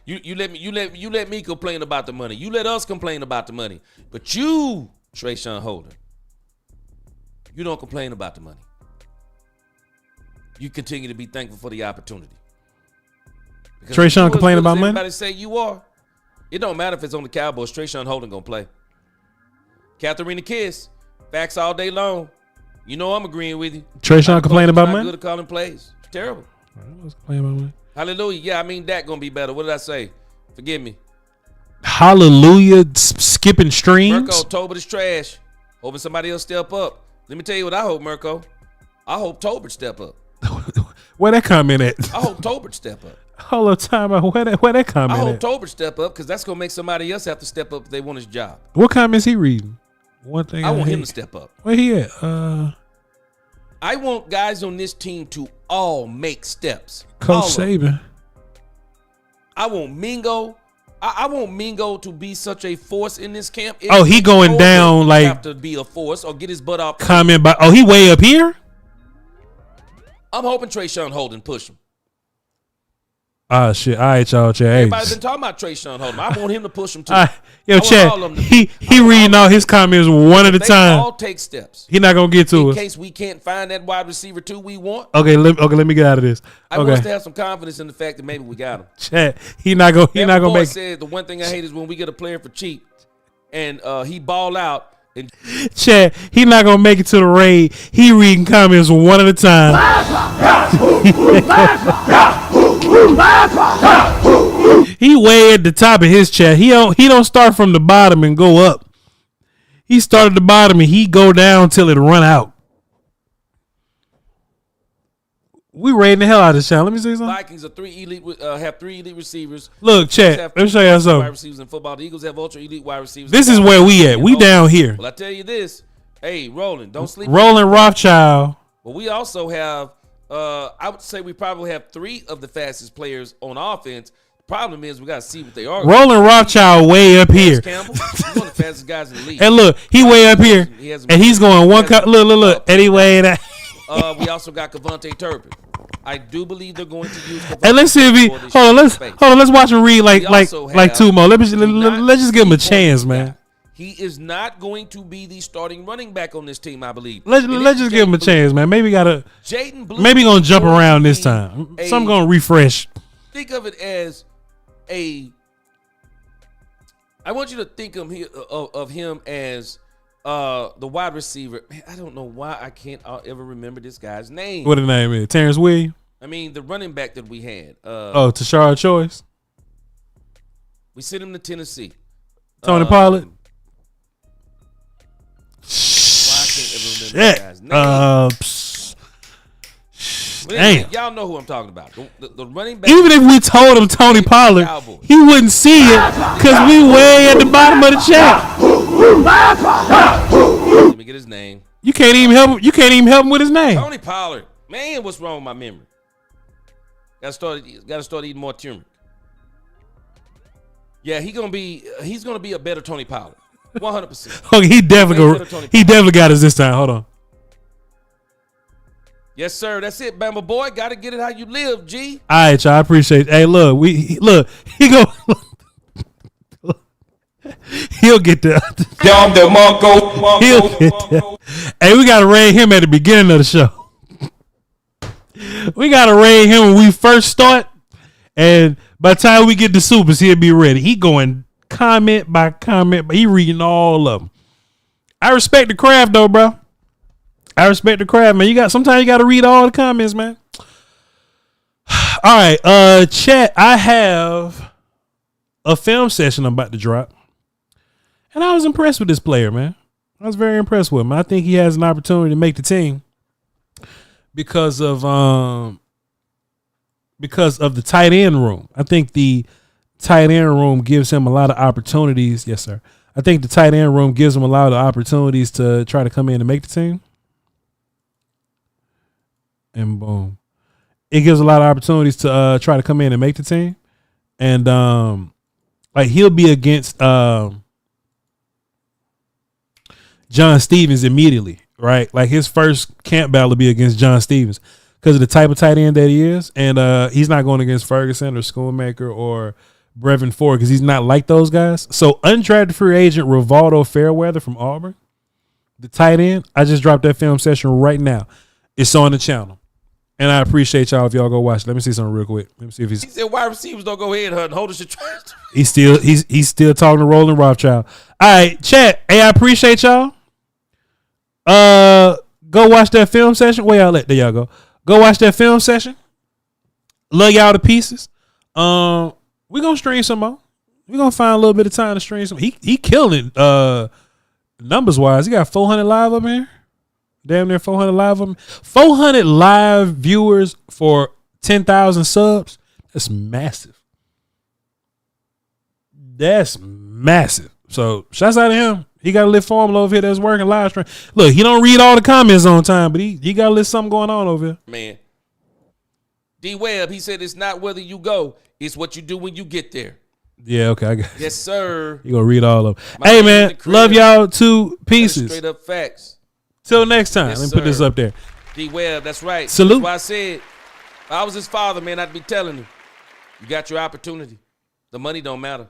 you let me complain about the money. You let us complain about the money. But you, Trayshawn Holden, you don't complain about the money. You continue to be thankful for the opportunity. Trayshawn complain about money? Everybody say you are. It don't matter if it's on the Cowboys. Trayshawn Holden gonna play. Katharina Kiss, facts all day long. You know I'm agreeing with you. Trayshawn complain about money? Good at calling plays. It's terrible. Complain about money. Hallelujah. Yeah, I mean that gonna be better. What did I say? Forgive me. Hallelujah. Skipping streams. Mirko, Tolbert is trash. Hoping somebody else step up. Let me tell you what I hope, Mirko. I hope Tolbert step up. Where that comment at? I hope Tolbert step up. Hold on, time out. Where that comment I hope at? Tolbert step up because that's gonna make somebody else have to step up if they want his job. What comments he reading? One thing I want him to step up. Where he at? I want guys on this team to all make steps. Coach Saban. I want Mingo. I want Mingo to be such a force in this camp. Oh, he going down like have to be a force or get his butt off. Comment by he way up here. I'm hoping Trayshawn Holden push him. Ah shit! All right, y'all. Chat. Everybody's been talking about Trayshawn Holden. I want him to push him too. Yo, Chad. He reading all his comments one at a time. All take steps. He not gonna get to in us. case we can't find that wide receiver too we want. Okay, let me get out of this. I want us to have some confidence in the fact that maybe we got him. Chad, he not gonna make. Said the one thing I hate is when we get a player for cheap, and he ball out, Chat, he not gonna make it to the raid. He reading comments one at a time. He way at the top of his chat. He don't start from the bottom and go up. He start at the bottom and he go down till it run out. We raiding the hell out of this channel. Let me see something. Vikings are have 3 elite receivers. Look, chat. Let me show you something. Wide receivers in football. The Eagles have ultra elite wide receivers. This is where we at. We down here. Well, I tell you this. Hey, Roland, don't sleep. Roland Rothschild. But we also have, I would say we probably have 3 of the fastest players on offense. The problem is we got to see what they are. Roland Rothschild way up here. Campbell, he's one of the fastest guys in the league. And look, he way up here. And he's going one cut. Look. Anyway, that. We also got Kevontae Turpin. I do believe they're going to use Kevontae. And let's see if he hold on. Let's watch him read like 2 more. Let's just give him a chance, man. He is not going to be the starting running back on this team, I believe. Let's just give him a chance, man. Maybe gonna jump around this time. Some gonna refresh. Think of it as I want you to think of him as the wide receiver. Man, I don't know why I can't ever remember this guy's name. What the name is? Terrence Williams? I mean, the running back that we had. Tashard Choice. We sent him to Tennessee. Tony Pollard. Anyway, y'all know who I'm talking about. The running back. Even if we told him Tony Pollard, he wouldn't see it because we way at the bottom of the chat. Let me get his name. You can't even help him. You can't even help him with his name. Tony Pollard. Man, what's wrong with my memory? Got to start eating more turmeric. Yeah, he's gonna be a better Tony Pollard. 100%. Okay, he definitely got us this time. Hold on. Yes, sir. That's it, Bama boy. Got to get it how you live, G. All right, y'all. I appreciate it. Hey, look, he go. He'll get there. He'll get there. Hey, we gotta raid him at the beginning of the show. We gotta raid him when we first start, and by the time we get to supers, he'll be ready. He going comment by comment, but he reading all of them. I respect the craft though, bro. I respect the craft, man. Sometimes you gotta read all the comments, man. All right, chat. I have a film session I'm about to drop, and I was impressed with this player, man. I was very impressed with him. I think he has an opportunity to make the team because of the tight end room. I think the tight end room gives him a lot of opportunities. Yes, sir. I think the tight end room gives him a lot of opportunities to try to come in and make the team. And boom. It gives a lot of opportunities to try to come in and make the team. And like he'll be against John Stevens immediately, right? Like his first camp battle will be against John Stevens because of the type of tight end that he is. And he's not going against Ferguson or Schoonmaker or Brevin Ford because he's not like those guys. So undrafted free agent Rivaldo Fairweather from Auburn, the tight end, I just dropped that film session right now. It's on the channel. And I appreciate y'all if y'all go watch. Let me see something real quick. Let me see if he said wide receivers don't go ahead and hold us your trust. He's still talking to Roland Rothschild. All right, chat. Hey, I appreciate y'all. Go watch that film session. Where y'all at? There y'all go. Go watch that film session. Love y'all to pieces. We gonna stream some more. We gonna find a little bit of time to stream some. He killing numbers wise. He got 400 live up here. Damn near 400 live of them. 400 live viewers for 10,000 subs. That's massive. That's massive. So shouts out to him. He got a lit formula over here that's working live stream. Look, he don't read all the comments on time, but he got a lit something going on over here. Man. D Webb, he said it's not whether you go, it's what you do when you get there. Yeah, okay. I got it. Yes, sir. You gonna read all of them. Hey man, love y'all to pieces. Straight up facts. Till next time. Yes, let me put this up there. D Webb, that's right. Salute. That's why I said, if I was his father, man, I'd be telling him, you got your opportunity. The money don't matter.